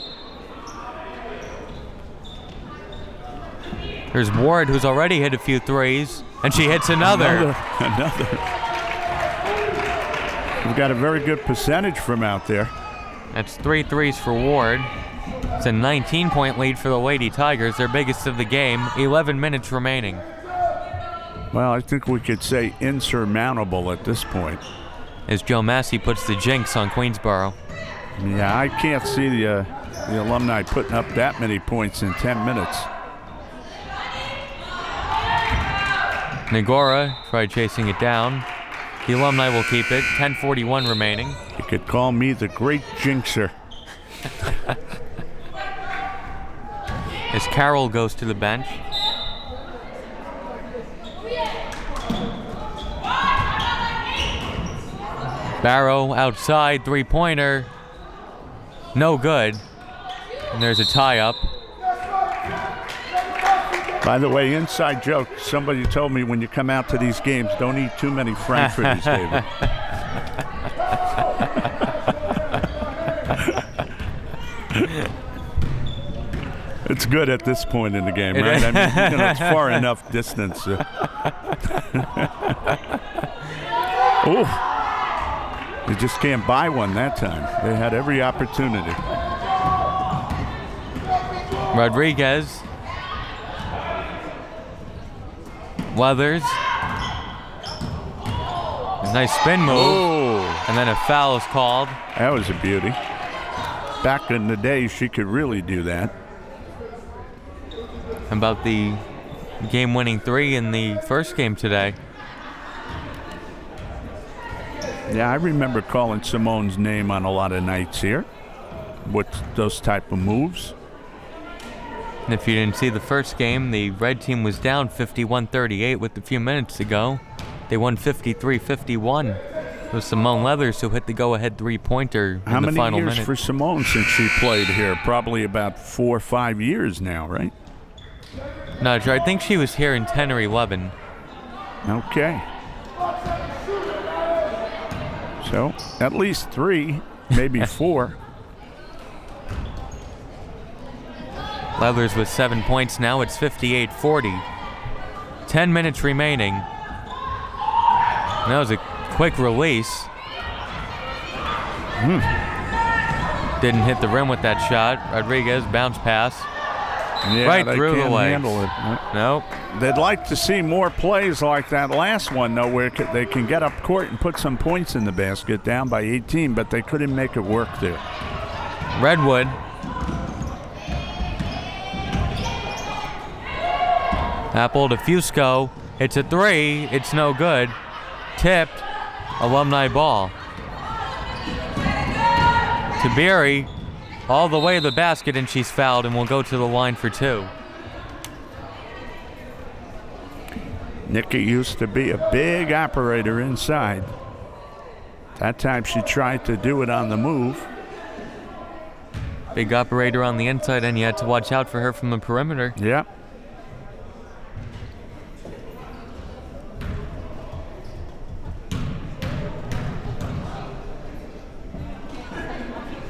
There's Ward, who's already hit a few threes, and she hits another. Another. We've got a very good percentage from out there. That's 3 threes for Ward. It's a 19-point lead for the Lady Tigers, their biggest of the game. 11 minutes remaining. Well, I think we could say insurmountable at this point. As Joe Massey puts the jinx on Queensboro. Yeah, I can't see the Alumni putting up that many points in 10 minutes. Nagora tried chasing it down. The Alumni will keep it. 10:41 remaining. You could call me the great jinxer. As Carroll goes to the bench. Barrow outside, three-pointer. No good. And there's a tie-up. By the way, inside joke, somebody told me when you come out to these games, don't eat too many Frankfurters, David. It's good at this point in the game, right? I mean, it's far enough distance. Ooh. They just can't buy one that time. They had every opportunity. Rodriguez. Weathers. A nice spin move. Oh, And then a foul is called. that was a beauty. Back in the day, she could really do that. About the game-winning 3 in the first game today. Yeah, I remember calling Simone's name on a lot of nights here with those type of moves. And if you didn't see the first game, the red team was down 51-38 with a few minutes to go. They won 53-51. It was Simone Leathers who hit the go-ahead three-pointer How in the many final years minute. for Simone since she played here? Probably about 4 or 5 years now, right? Not sure. I think she was here in 10 or 11. Okay. So, at least 3, maybe 4. Leathers with 7 points now. It's 58-40. 10 minutes remaining. That was a quick release. Didn't hit the rim with that shot. Rodriguez bounce pass. Yeah, Right they through the can't legs. handle it. Nope. They'd like to see more plays like that last one, though, where they can get up court and put some points in the basket, down by 18, but they couldn't make it work there. Redwood. Apple to Fusco. It's a 3. It's no good. Tipped. Alumni ball. Tabiri all the way to the basket, and she's fouled and will go to the line for 2. Nikki used to be a big operator inside. That time she tried to do it on the move. Big operator on the inside, and you had to watch out for her from the perimeter. Yep.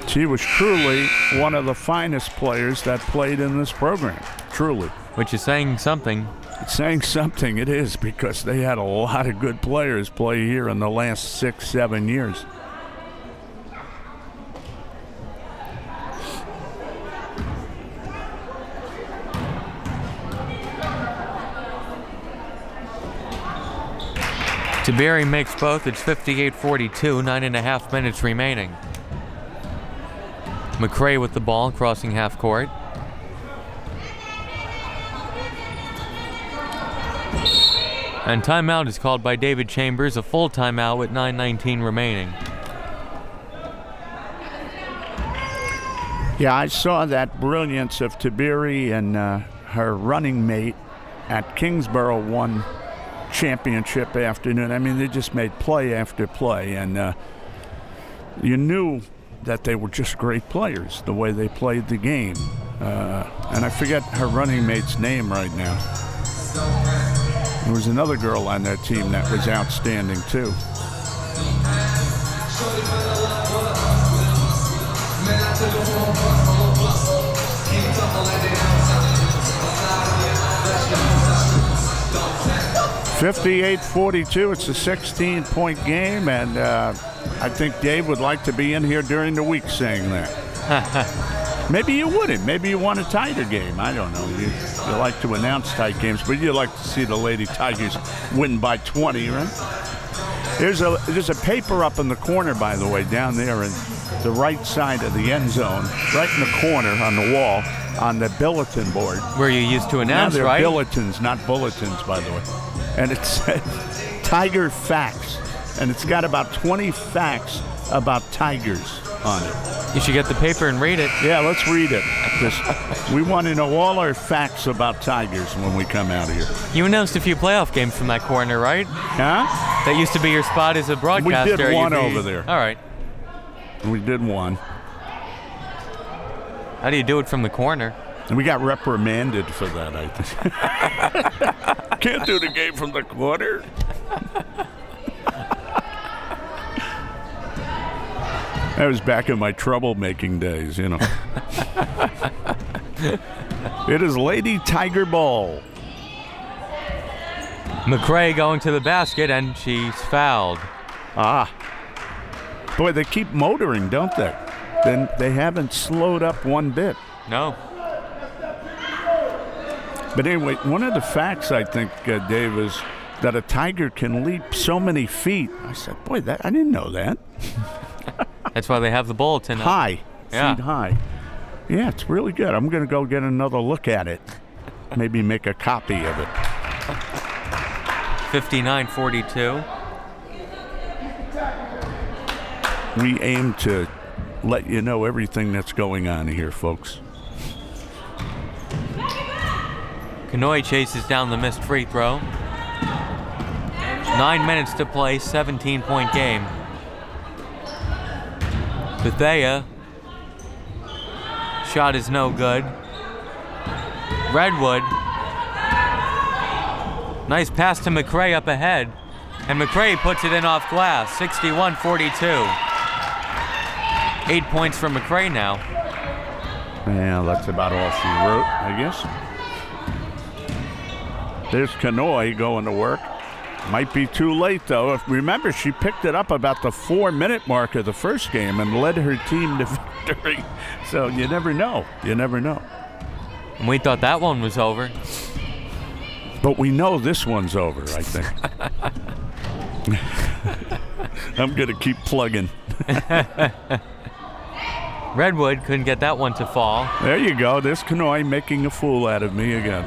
She was truly one of the finest players that played in this program. Truly. Which is saying something. It's saying something, it is, because they had a lot of good players play here in the last 6, 7 years. Tabiri makes both. It's 58-42, 9.5 minutes remaining. McCray with the ball, crossing half court. And timeout is called by David Chambers, a full timeout with 9:19 remaining. Yeah, I saw that brilliance of Tabiri and her running mate at Kingsborough one championship afternoon. I mean, they just made play after play, and you knew that they were just great players, the way they played the game. And I forget her running mate's name right now. There was another girl on that team that was outstanding, too. "58-42, it's a 16-point game, and I think Dave would like to be in here during the week saying that." Maybe you wouldn't. Maybe you want a tighter game. I don't know. You like to announce tight games, but you like to see the Lady Tigers win by 20, right? There's a paper up in the corner, by the way, down there in the right side of the end zone, right in the corner on the wall, on the bulletin board. Where you used to announce, they're right? bulletins, not bulletins, by the way. And it says Tiger Facts. And it's got about 20 facts about tigers on it. You should get the paper and read it. Yeah, let's read it. Because we want to know all our facts about tigers when we come out here. You announced a few playoff games from that corner, right? Huh? That used to be your spot as a broadcaster. We did one You'd be- over there. All right. We did one. How do you do it from the corner? And we got reprimanded for that, I think. Can't do the game from the corner. That was back in my troublemaking days, you know. It is Lady Tiger Ball. McCray going to the basket, and she's fouled. Boy, they keep motoring, don't they? Then they haven't slowed up one bit. No. But anyway, one of the facts I think, Dave, is that a tiger can leap so many feet. I said, boy, I didn't know that. That's why they have the bulletin up. High. Yeah. Feet high. Yeah, it's really good. I'm going to go get another look at it. Maybe make a copy of it. 59-42. We aim to let you know everything that's going on here, folks. Kanoy chases down the missed free throw. 9 minutes to play, 17-point game. Bethea. Shot is no good. Redwood. Nice pass to McRae up ahead. And McRae puts it in off glass, 61-42. 8 points for McRae now. Yeah, that's about all she wrote, I guess. There's Kanoy going to work. Might be too late, though. Remember, she picked it up about the 4-minute mark of the first game and led her team to victory. So you never know. You never know. And we thought that one was over. But we know this one's over, I think. I'm going to keep plugging. Redwood couldn't get that one to fall. There you go. There's Kanoy making a fool out of me again.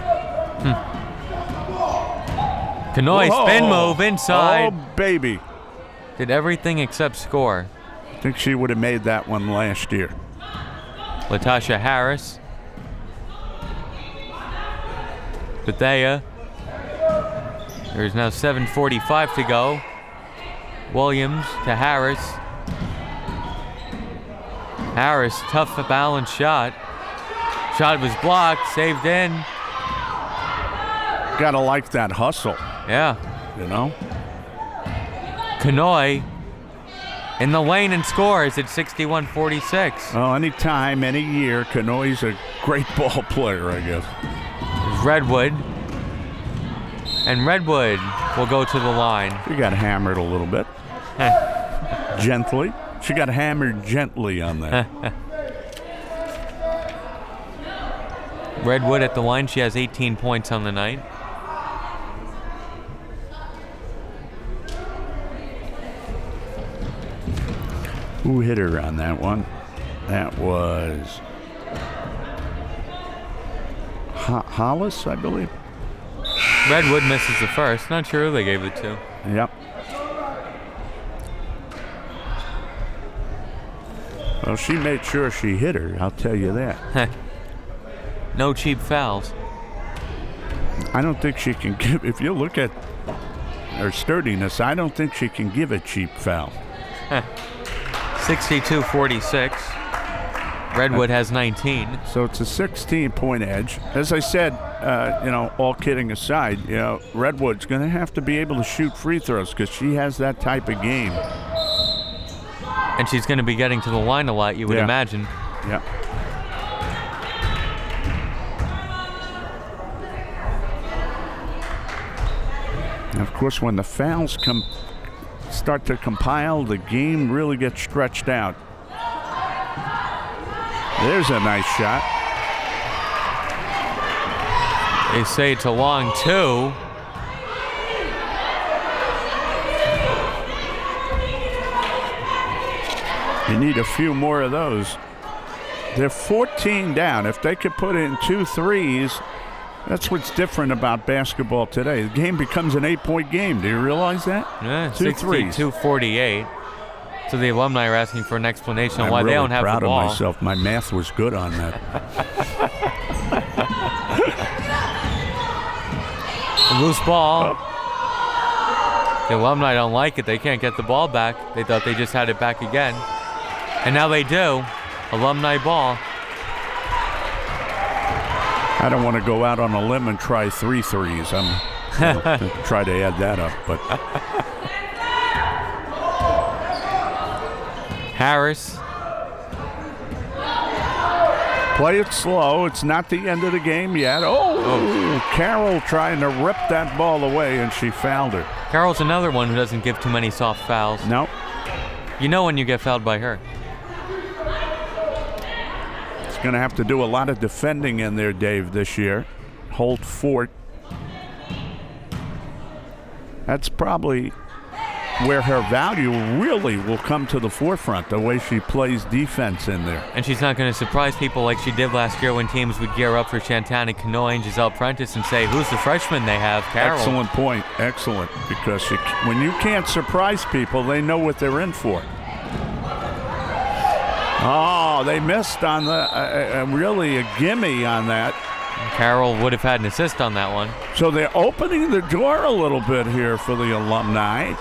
Kanoy spin move inside. Oh, baby. Did everything except score. I think she would have made that one last year. Latasha Harris. Bethea. There's now 7:45 to go. Williams to Harris. Harris, tough balance shot. Shot was blocked, saved in. Gotta like that hustle. Yeah. You know? Kanoy in the lane and scores at 61-46. Oh, anytime, any year, Kanoy's a great ball player, I guess. There's Redwood. And Redwood will go to the line. She got hammered a little bit. Gently. She got hammered gently on that. Redwood at the line. She has 18 points on the night. Who hit her on that one? That was Hollis, I believe. Redwood misses the first. Not sure who they gave it to. Yep. Well, she made sure she hit her, I'll tell you that. No cheap fouls. I don't think she can give, if you look at her sturdiness, I don't think she can give a cheap foul. 62-46. Redwood has 19. So it's a 16-point edge. As I said, all kidding aside, Redwood's going to have to be able to shoot free throws because she has that type of game. And she's going to be getting to the line a lot, you would imagine. Yeah. And of course, when the fouls start to compile, the game really gets stretched out. There's a nice shot. They say it's a long two. You need a few more of those. They're 14 down. If they could put in 2 threes, that's what's different about basketball today. The game becomes an 8-point game. Do you realize that? Yeah, 2 threes. 62-48. So the alumni are asking for an explanation on why they don't have the ball. I'm really proud of myself. My math was good on that. Loose ball. The alumni don't like it. They can't get the ball back. They thought they just had it back again. And now they do. Alumni ball. I don't want to go out on a limb and try 3 threes. I'm try to add that up, but Harris. play it slow. It's not the end of the game yet. Oh, Carroll trying to rip that ball away, and she fouled her. Carroll's another one who doesn't give too many soft fouls. Nope. You know when you get fouled by her. It's going to have to do a lot of defending in there, Dave, this year. Hold fort. That's probably where her value really will come to the forefront, the way she plays defense in there. And she's not going to surprise people like she did last year when teams would gear up for Shantana Canoy and Giselle Prentice and say, who's the freshman they have? Carroll. Excellent point. Excellent. Because when you can't surprise people, they know what they're in for. Oh, they missed on the really a gimme on that. Carroll would have had an assist on that one. So they're opening the door a little bit here for the Alumni.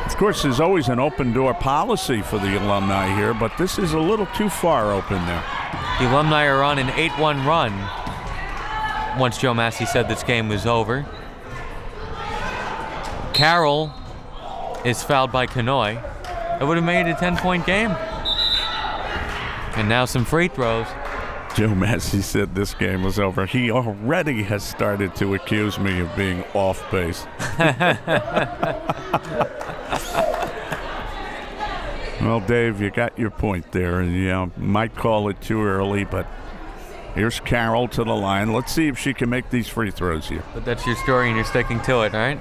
Of course, there's always an open door policy for the Alumni here, but this is a little too far open there. The Alumni are on an 8-1 run once Joe Massey said this game was over. Carroll is fouled by Canoy. It would have made it a 10-point game. And now some free throws. Joe Massey said this game was over. He already has started to accuse me of being off base. Well, Dave, you got your point there. You might call it too early, but here's Carroll to the line. Let's see if she can make these free throws here. But that's your story and you're sticking to it, right?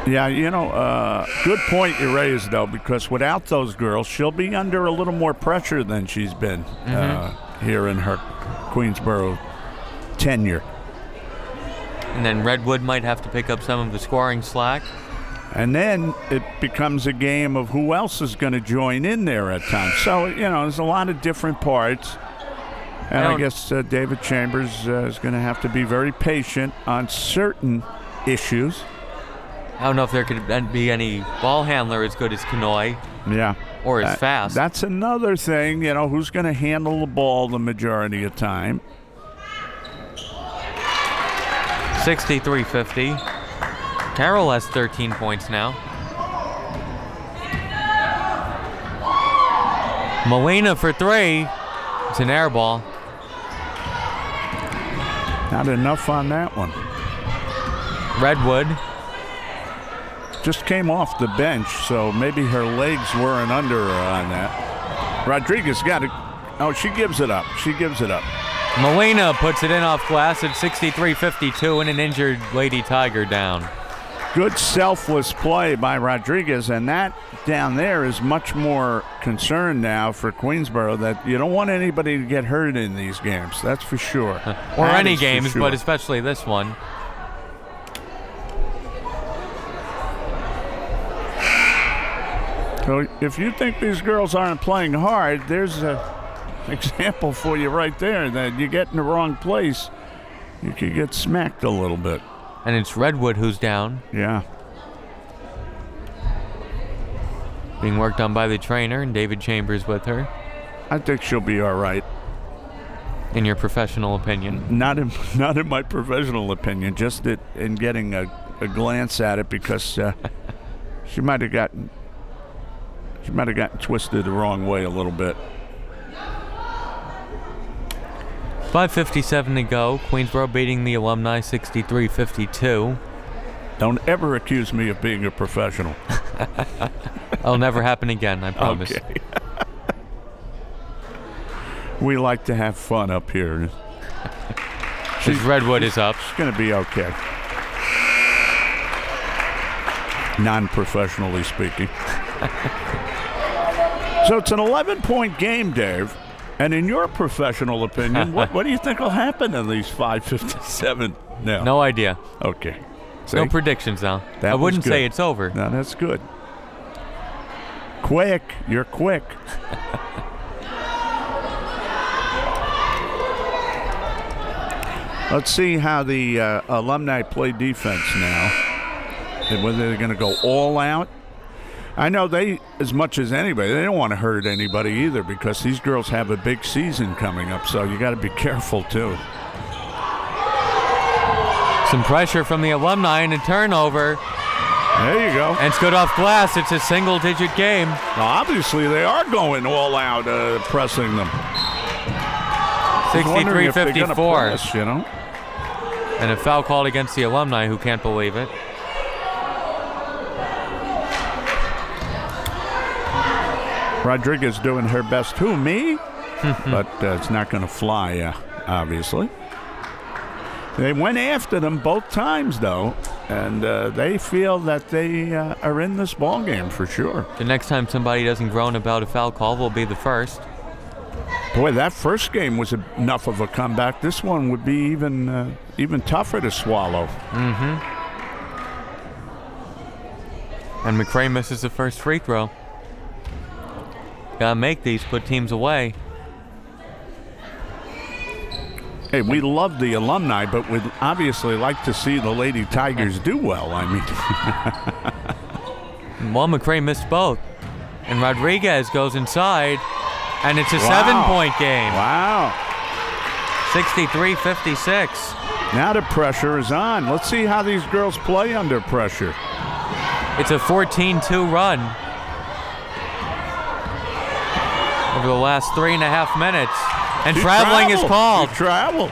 Yeah, good point you raised, though, because without those girls, she'll be under a little more pressure than she's been here in her Queensboro tenure. And then Redwood might have to pick up some of the scoring slack. And then it becomes a game of who else is going to join in there at times. So, there's a lot of different parts. And I guess David Chambers is going to have to be very patient on certain issues. I don't know if there could be any ball handler as good as Canoy. Yeah. Or as fast. That's another thing, who's going to handle the ball the majority of time. 63-50. Carroll has 13 points now. Molina for three. It's an air ball. Not enough on that one. Redwood. Just came off the bench, so maybe her legs weren't under her on that. Rodriguez got it. Oh, she gives it up. She gives it up. Molina puts it in off glass at 63-52 and an injured Lady Tiger down. Good selfless play by Rodriguez, and that down there is much more concern now for Queensboro, that you don't want anybody to get hurt in these games. That's for sure. Or that any games, sure. but especially this one. So if you think these girls aren't playing hard, there's an example for you right there, that you get in the wrong place, you could get smacked a little bit. And it's Redwood who's down. Yeah. Being worked on by the trainer, and David Chambers with her. I think she'll be all right. In your professional opinion? Not in my professional opinion, just in getting a glance at it, because she might have gotten twisted the wrong way a little bit. 5:57 to go. Queensboro beating the Alumni 63-52. Don't ever accuse me of being a professional. It'll never happen again, I promise. Okay. We like to have fun up here. Redwood is up. She's going to be okay. Non-professionally speaking. So it's an 11-point game, Dave. And in your professional opinion, what do you think will happen in these 5:57 now? No idea. Okay. See? No predictions now. That I wouldn't was good. say it's over. No, that's good. Quick. You're quick. Let's see how the Alumni play defense now. Whether they're going to go all out. I know they, as much as anybody, they don't want to hurt anybody either, because these girls have a big season coming up, so you got to be careful too. Some pressure from the Alumni and a turnover. There you go. And it's good off glass. It's a single-digit game. Now, obviously, they are going all out, pressing them. 63-54. You know? And a foul called against the Alumni, who can't believe it. Rodriguez doing her best. Who, me? But it's not going to fly, obviously. They went after them both times, though, and they feel that they are in this ball game for sure. The next time somebody doesn't groan about a foul call will be the first. Boy, that first game was enough of a comeback. This one would be even tougher to swallow. Mm-hmm. And McRae misses the first free throw. Gotta make these, put teams away. Hey, we love the Alumni, but we'd obviously like to see the Lady Tigers do well. I mean, well, McRae missed both. And Rodriguez goes inside, and it's a 7-point game. Wow. 63-56. Now the pressure is on. Let's see how these girls play under pressure. It's a 14-2 run over the last 3.5 minutes. And traveling is called. Travel.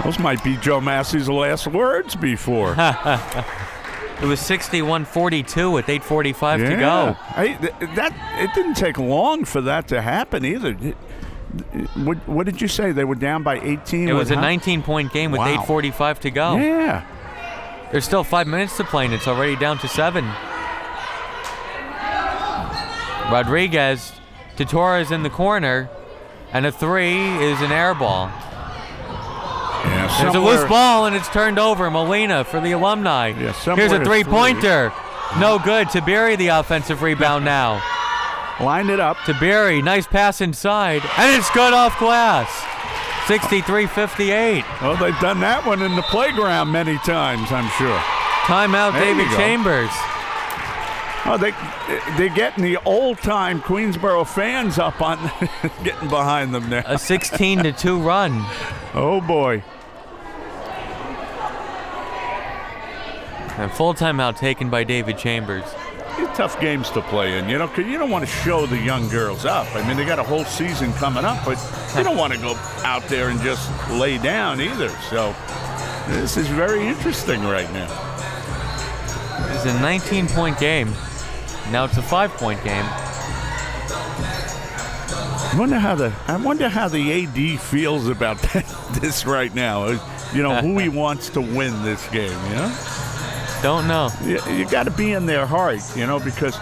Those might be Joe Massey's last words before. It was 61-42 with 8:45 to go. Hey, it didn't take long for that to happen either. What did you say? They were down by 18? It was a 19-point game with 8:45 to go. Yeah. There's still 5 minutes to play, and it's already down to 7. Rodriguez to Torres in the corner, and a 3 is an air ball. Yeah, there's a loose ball, and it's turned over. Molina for the Alumni. Yeah, here's a three-pointer. No good. Tiberi the offensive rebound now. Line it up. Tiberi, nice pass inside, and it's good off glass. 63-58. Oh, they've done that one in the playground many times, I'm sure. Timeout, David Chambers. Oh, they're getting the old-time Queensboro fans up on getting behind them now. A 16-2 run. Oh, boy. And full timeout taken by David Chambers. These tough games to play in, because you don't want to show the young girls up. I mean, they got a whole season coming up, but you don't want to go out there and just lay down either. So this is very interesting right now. It's a 19-point game. Now it's a 5-point game. I wonder how the AD feels about this right now. Who he wants to win this game. Don't know. You got to be in their heart, because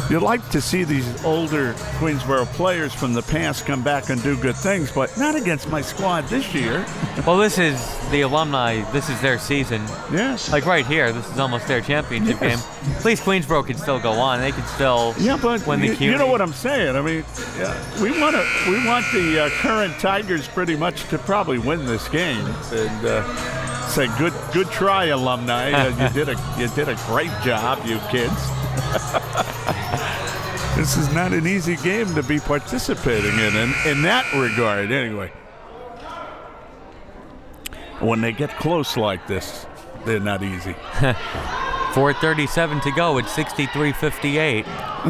you'd like to see these older Queensboro players from the past come back and do good things, but not against my squad this year. Well, this is the Alumni. This is their season. Yes. Like right here, this is almost their championship game. At least Queensboro can still go on. They can still win the CUNY. You know what I'm saying? I mean, we want the current Tigers pretty much to probably win this game and say good try, Alumni. You did a great job, you kids. This is not an easy game to be participating in that regard, anyway. When they get close like this, they're not easy. 4:37 to go. It's 63-58.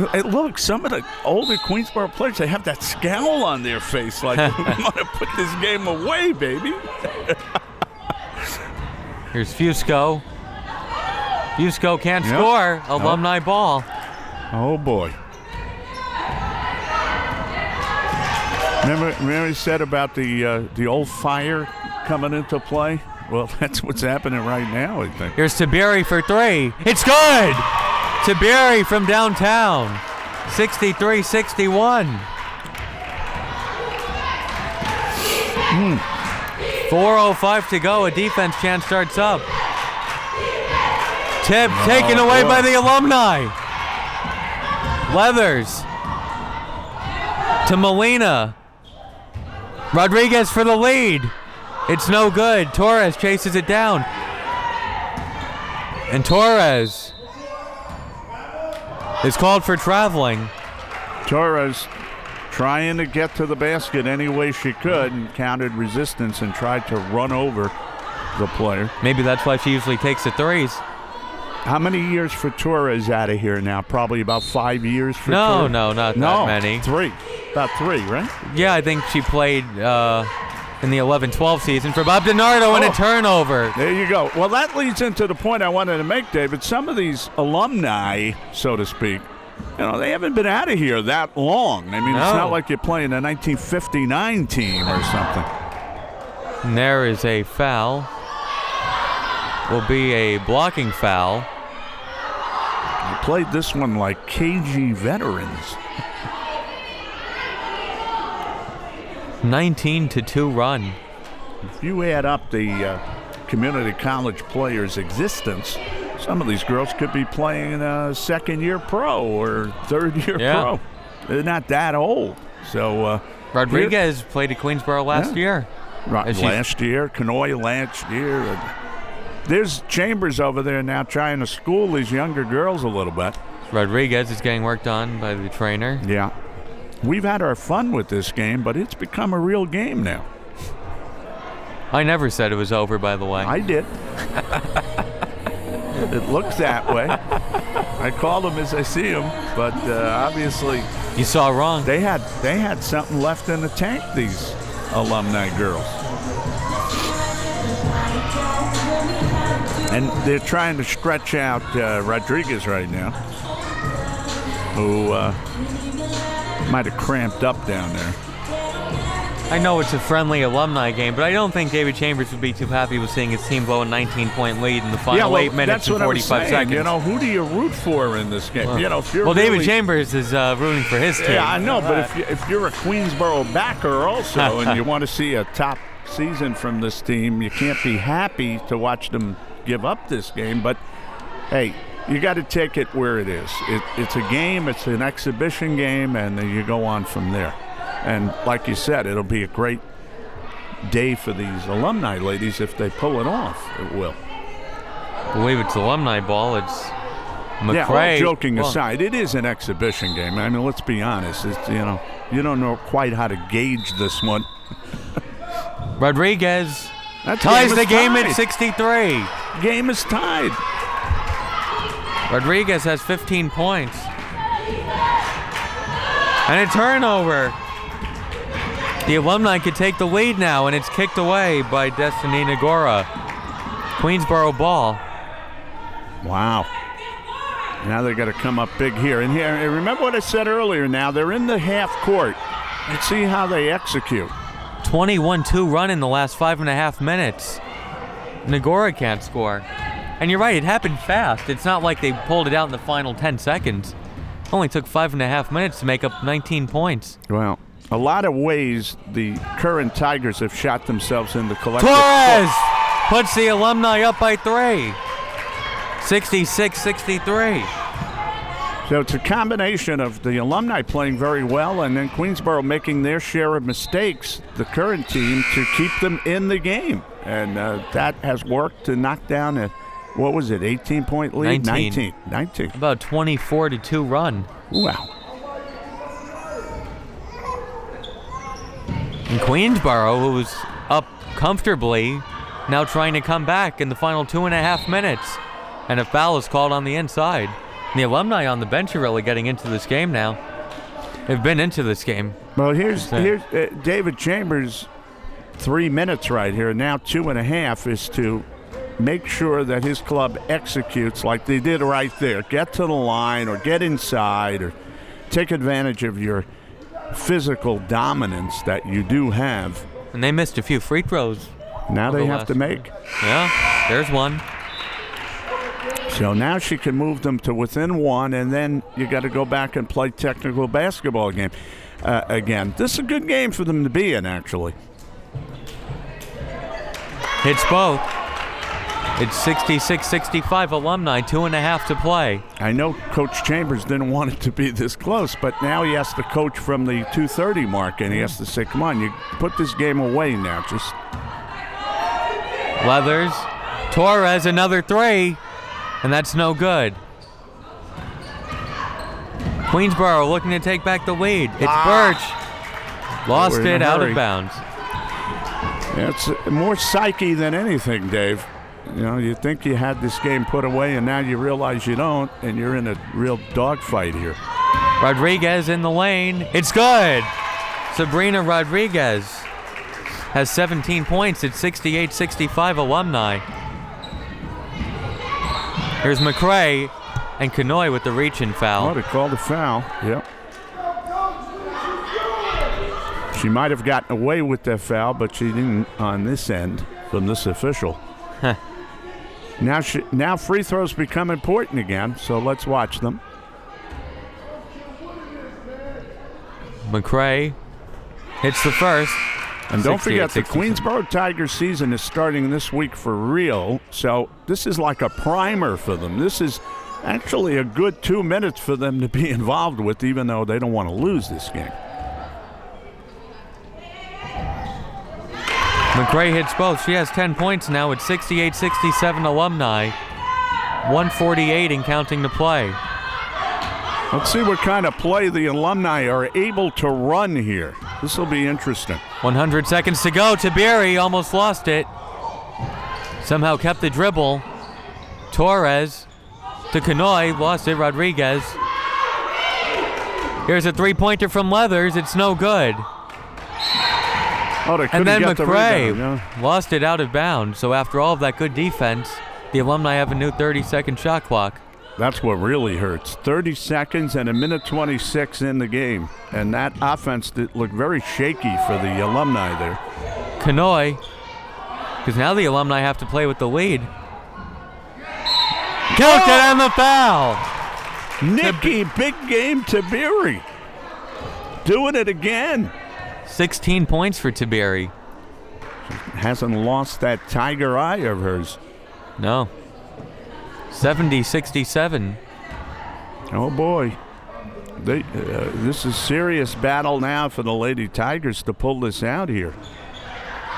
Hey, look, some of the older Queensboro players, they have that scowl on their face like, we want to put this game away, baby. Here's Fusco. Fusco can't score. Alumni ball. Oh, boy. Remember he said about the old fire coming into play? Well, that's what's happening right now, I think. Here's Tiberi for 3. It's good! Tiberi from downtown. 63-61. 4:05 to go. A defense chance starts up. Tip taken away by the Alumni. Leathers to Molina. Rodriguez for the lead. It's no good. Torres chases it down. And Torres is called for traveling. Torres trying to get to the basket any way she could and countered resistance and tried to run over the player. Maybe that's why she usually takes the threes. How many years for Torres out of here now? Probably about 5 years for Torres? No, not that many. 3. About 3, right? Yeah, I think she played in the 11-12 season for Bob DiNardo and a turnover. There you go. Well, that leads into the point I wanted to make, David. Some of these alumni, so to speak, they haven't been out of here that long. I mean, It's not like you're playing a 1959 team or something. And there is a foul. Will be a blocking foul. They played this one like cagey veterans. 19-2 run. If you add up the community college players' existence, some of these girls could be playing second-year pro or third-year pro. They're not that old. So Rodriguez played at Queensboro last year. Right, last year, Kanoy last year. There's Chambers over there now trying to school these younger girls a little bit. Rodriguez is getting worked on by the trainer. Yeah. We've had our fun with this game, but it's become a real game now. I never said it was over, by the way. I did. It looks that way. I call them as I see them, but obviously you saw wrong. They had something left in the tank, these alumni girls. And they're trying to stretch out Rodriguez right now, who might have cramped up down there. I know it's a friendly alumni game, but I don't think David Chambers would be too happy with seeing his team blow a 19-point lead in the final 8 minutes and 45 seconds. Who do you root for in this game? If you're David Chambers is rooting for his team. Yeah, I know, but if you're a Queensboro backer also and you want to see a top season from this team, you can't be happy to watch them give up this game. But, hey, you got to take it where it is. It's a game. It's an exhibition game, and you go on from there. And like you said, it'll be a great day for these alumni ladies if they pull it off. It will. I believe it's alumni ball. It's McRae. Yeah, all joking aside, it is an exhibition game. I mean, let's be honest. It's, you don't know quite how to gauge this one. Rodriguez ties the game at 63. Game is tied. Rodriguez has 15 points. And a turnover. The alumni could take the lead now, and it's kicked away by Destiny Nagora. Queensboro ball. Wow. Now they're going to come up big here. And here, remember what I said earlier now, they're in the half court. Let's see how they execute. 21-2 run in the last 5.5 minutes. Nagora can't score. And you're right, it happened fast. It's not like they pulled it out in the final 10 seconds. It only took 5.5 minutes to make up 19 points. Well, a lot of ways the current Tigers have shot themselves in the collective. Torres puts the alumni up by 3. 66-63. So it's a combination of the alumni playing very well and then Queensboro making their share of mistakes, the current team, to keep them in the game. And that has worked to knock down a, 18-point lead? 19. About 24-2 run. Wow. And Queensboro, who was up comfortably, now trying to come back in the final 2.5 minutes. And a foul is called on the inside. And the alumni on the bench are really getting into this game now. They've been into this game. Well, here's David Chambers' 3 minutes right here. Now 2.5 is to make sure that his club executes like they did right there. Get to the line or get inside or take advantage of your physical dominance that you do have. And they missed a few free throws. Now they have to make. Yeah, there's one. So now she can move them to within 1, and then you got to go back and play technical basketball again. This is a good game for them to be in, actually. Hits both. It's 66-65 alumni, 2.5 to play. I know Coach Chambers didn't want it to be this close, but now he has to coach from the 2:30 mark, and he has to say, come on, you put this game away now. Just Leathers. Torres, another 3, and that's no good. Queensboro looking to take back the lead. It's Birch. Lost it out of bounds. Yeah, it's more psyche than anything, Dave. You think you had this game put away, and now you realize you don't, and you're in a real dogfight here. Rodriguez in the lane. It's good. Sabrina Rodriguez. has 17 points at 68-65 Alumni. Here's McCray and Kanoy with the reach-in foul. Oh, they called a foul. Yep. She might have gotten away with that foul, but she didn't on this end from this official. Now free throws become important again, so let's watch them. McCray hits the first. And don't forget, the Queensboro Tigers season is starting this week for real, so this is like a primer for them. This is actually a good 2 minutes for them to be involved with, even though they don't want to lose this game. McCray hits both. She has 10 points now at 68-67 Alumni. 148 and counting to play. Let's see what kind of play the Alumni are able to run here. This will be interesting. 100 seconds to go. Tiberi almost lost it. Somehow kept the dribble. Torres to Kanoy, lost it. Rodriguez. Here's a three-pointer from Leathers. It's no good. Oh, they and then get McCray the rebound, yeah. Lost it out of bounds. So after all of that good defense, the Alumni have a new 30-second shot clock. That's what really hurts. 30 seconds and a minute 26 in the game. And that offense looked very shaky for the Alumni there. Kanoy, because now the Alumni have to play with the lead. Counted on the foul. Nikki, big game Tiberi. Doing it again. 16 points for Tiberi. Hasn't lost that tiger eye of hers. No. 70-67. Oh boy. This is serious battle now for the Lady Tigers to pull this out here.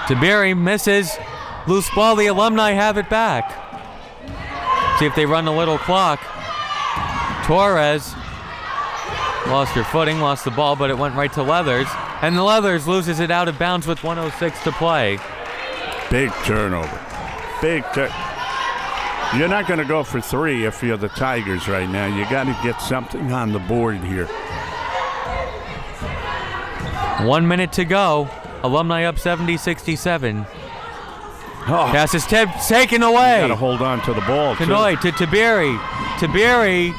Tiberi misses. Loose ball. The Alumni have it back. See if they run a little clock. Torres lost her footing, lost the ball, but it went right to Leathers. And the Leathers loses it out of bounds with 1:06 to play. Big turnover. Big turn. You're not going to go for three if you're the Tigers right now. You got to get something on the board here. 1 minute to go. Alumni up 70-67. Pass is taken away. You got to hold on to the ball. Kanoy to Tiberi. Tiberi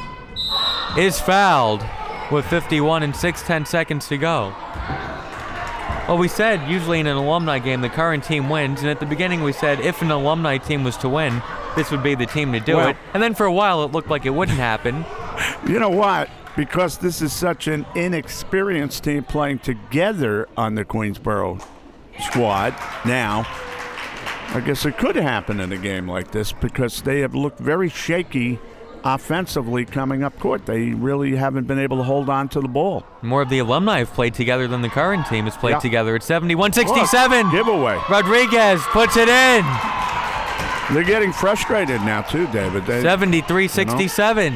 is fouled with 51 and 6:10 seconds to go. Well, we said usually in an Alumni game the current team wins, and at the beginning we said if an Alumni team was to win, this would be the team to do it. And then for a while it looked like it wouldn't happen. You know what? Because this is such an inexperienced team playing together on the Queensboro squad now, I guess it could happen in a game like this because they have looked very shaky offensively coming up court. They really haven't been able to hold on to the ball. More of the Alumni have played together than the current team has played together. It's 71-67. Giveaway. Rodriguez puts it in. They're getting frustrated now too, David. 73-67.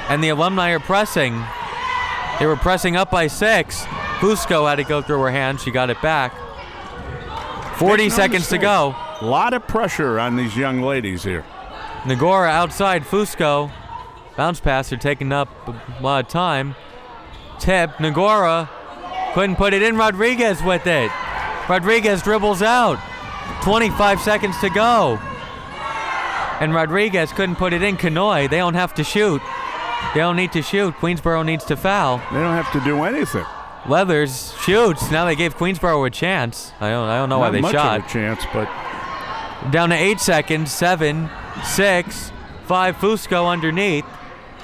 And the Alumni are pressing. They were pressing up by 6. Fusco had to go through her hand. She got it back. 40 seconds to go. A lot of pressure on these young ladies here. Nagora outside Fusco. Bounce pass are taking up a lot of time. Tip. Nagora couldn't put it in. Rodriguez with it. Rodriguez dribbles out. 25 seconds to go. And Rodriguez couldn't put it in. Kanoy, they don't have to shoot. They don't need to shoot. Queensboro needs to foul. They don't have to do anything. Leathers shoots. Now they gave Queensboro a chance. I don't know why they shot. Not much of a chance, but down to 8 seconds. 7, 6, 5. Fusco underneath.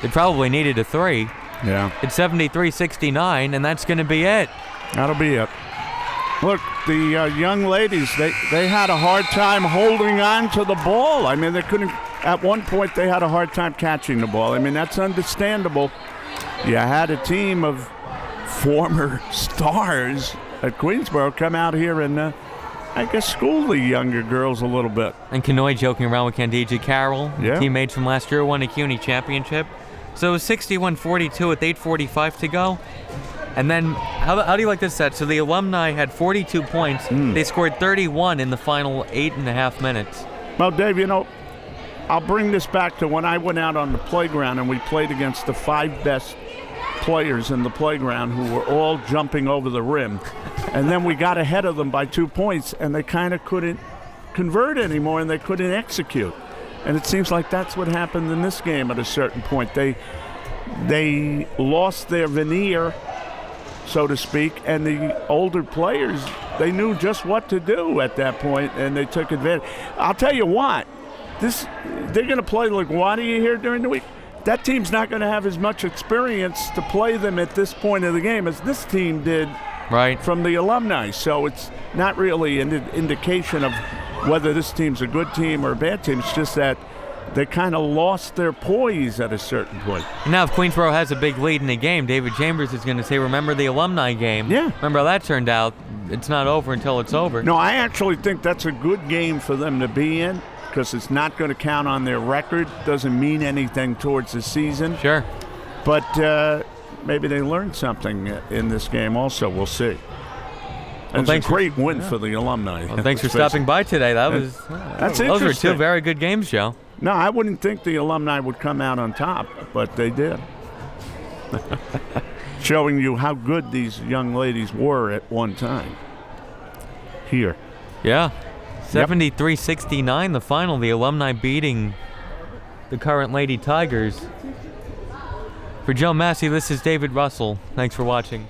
They probably needed a 3. Yeah. It's 73-69, and that's going to be it. That'll be it. Look, the young ladies, they had a hard time holding on to the ball. I mean, they couldn't. At one point, they had a hard time catching the ball. I mean, that's understandable. You had a team of former stars at Queensboro come out here and, I guess, school the younger girls a little bit. And Kanoy joking around with Candice Carroll, yeah. Teammates from last year, won a CUNY championship. So it was 61-42 with 8:45 to go. And then, how do you like this set? So the Alumni had 42 points. They scored 31 in the final 8.5 minutes. Well, Dave, you know, I'll bring this back to when I went out on the playground and we played against the 5 best players in the playground who were all jumping over the rim. And then we got ahead of them by 2 points, and they kind of couldn't convert anymore, and they couldn't execute. And it seems like that's what happened in this game at a certain point. They lost their veneer, so to speak, and the older players, they knew just what to do at that point, and they took advantage. I'll tell you what, they're going to play LaGuardia here during the week. That team's not going to have as much experience to play them at this point of the game as this team did from the Alumni. So it's not really an indication of whether this team's a good team or a bad team. It's just that they kind of lost their poise at a certain point. Now, if Queensboro has a big lead in the game, David Chambers is going to say, remember the Alumni game. Yeah. Remember how that turned out. It's not over until it's over. No, I actually think that's a good game for them to be in because it's not going to count on their record. Doesn't mean anything towards the season. Sure. But maybe they learned something in this game also. We'll see. Well, it's a great win for the Alumni. Well, thanks for stopping by today. Those were two very good games, Joe. No, I wouldn't think the Alumni would come out on top, but they did. Showing you how good these young ladies were at one time. Here. Yeah. 73-69, the final. The Alumni beating the current Lady Tigers. For Joe Massey, this is David Russell. Thanks for watching.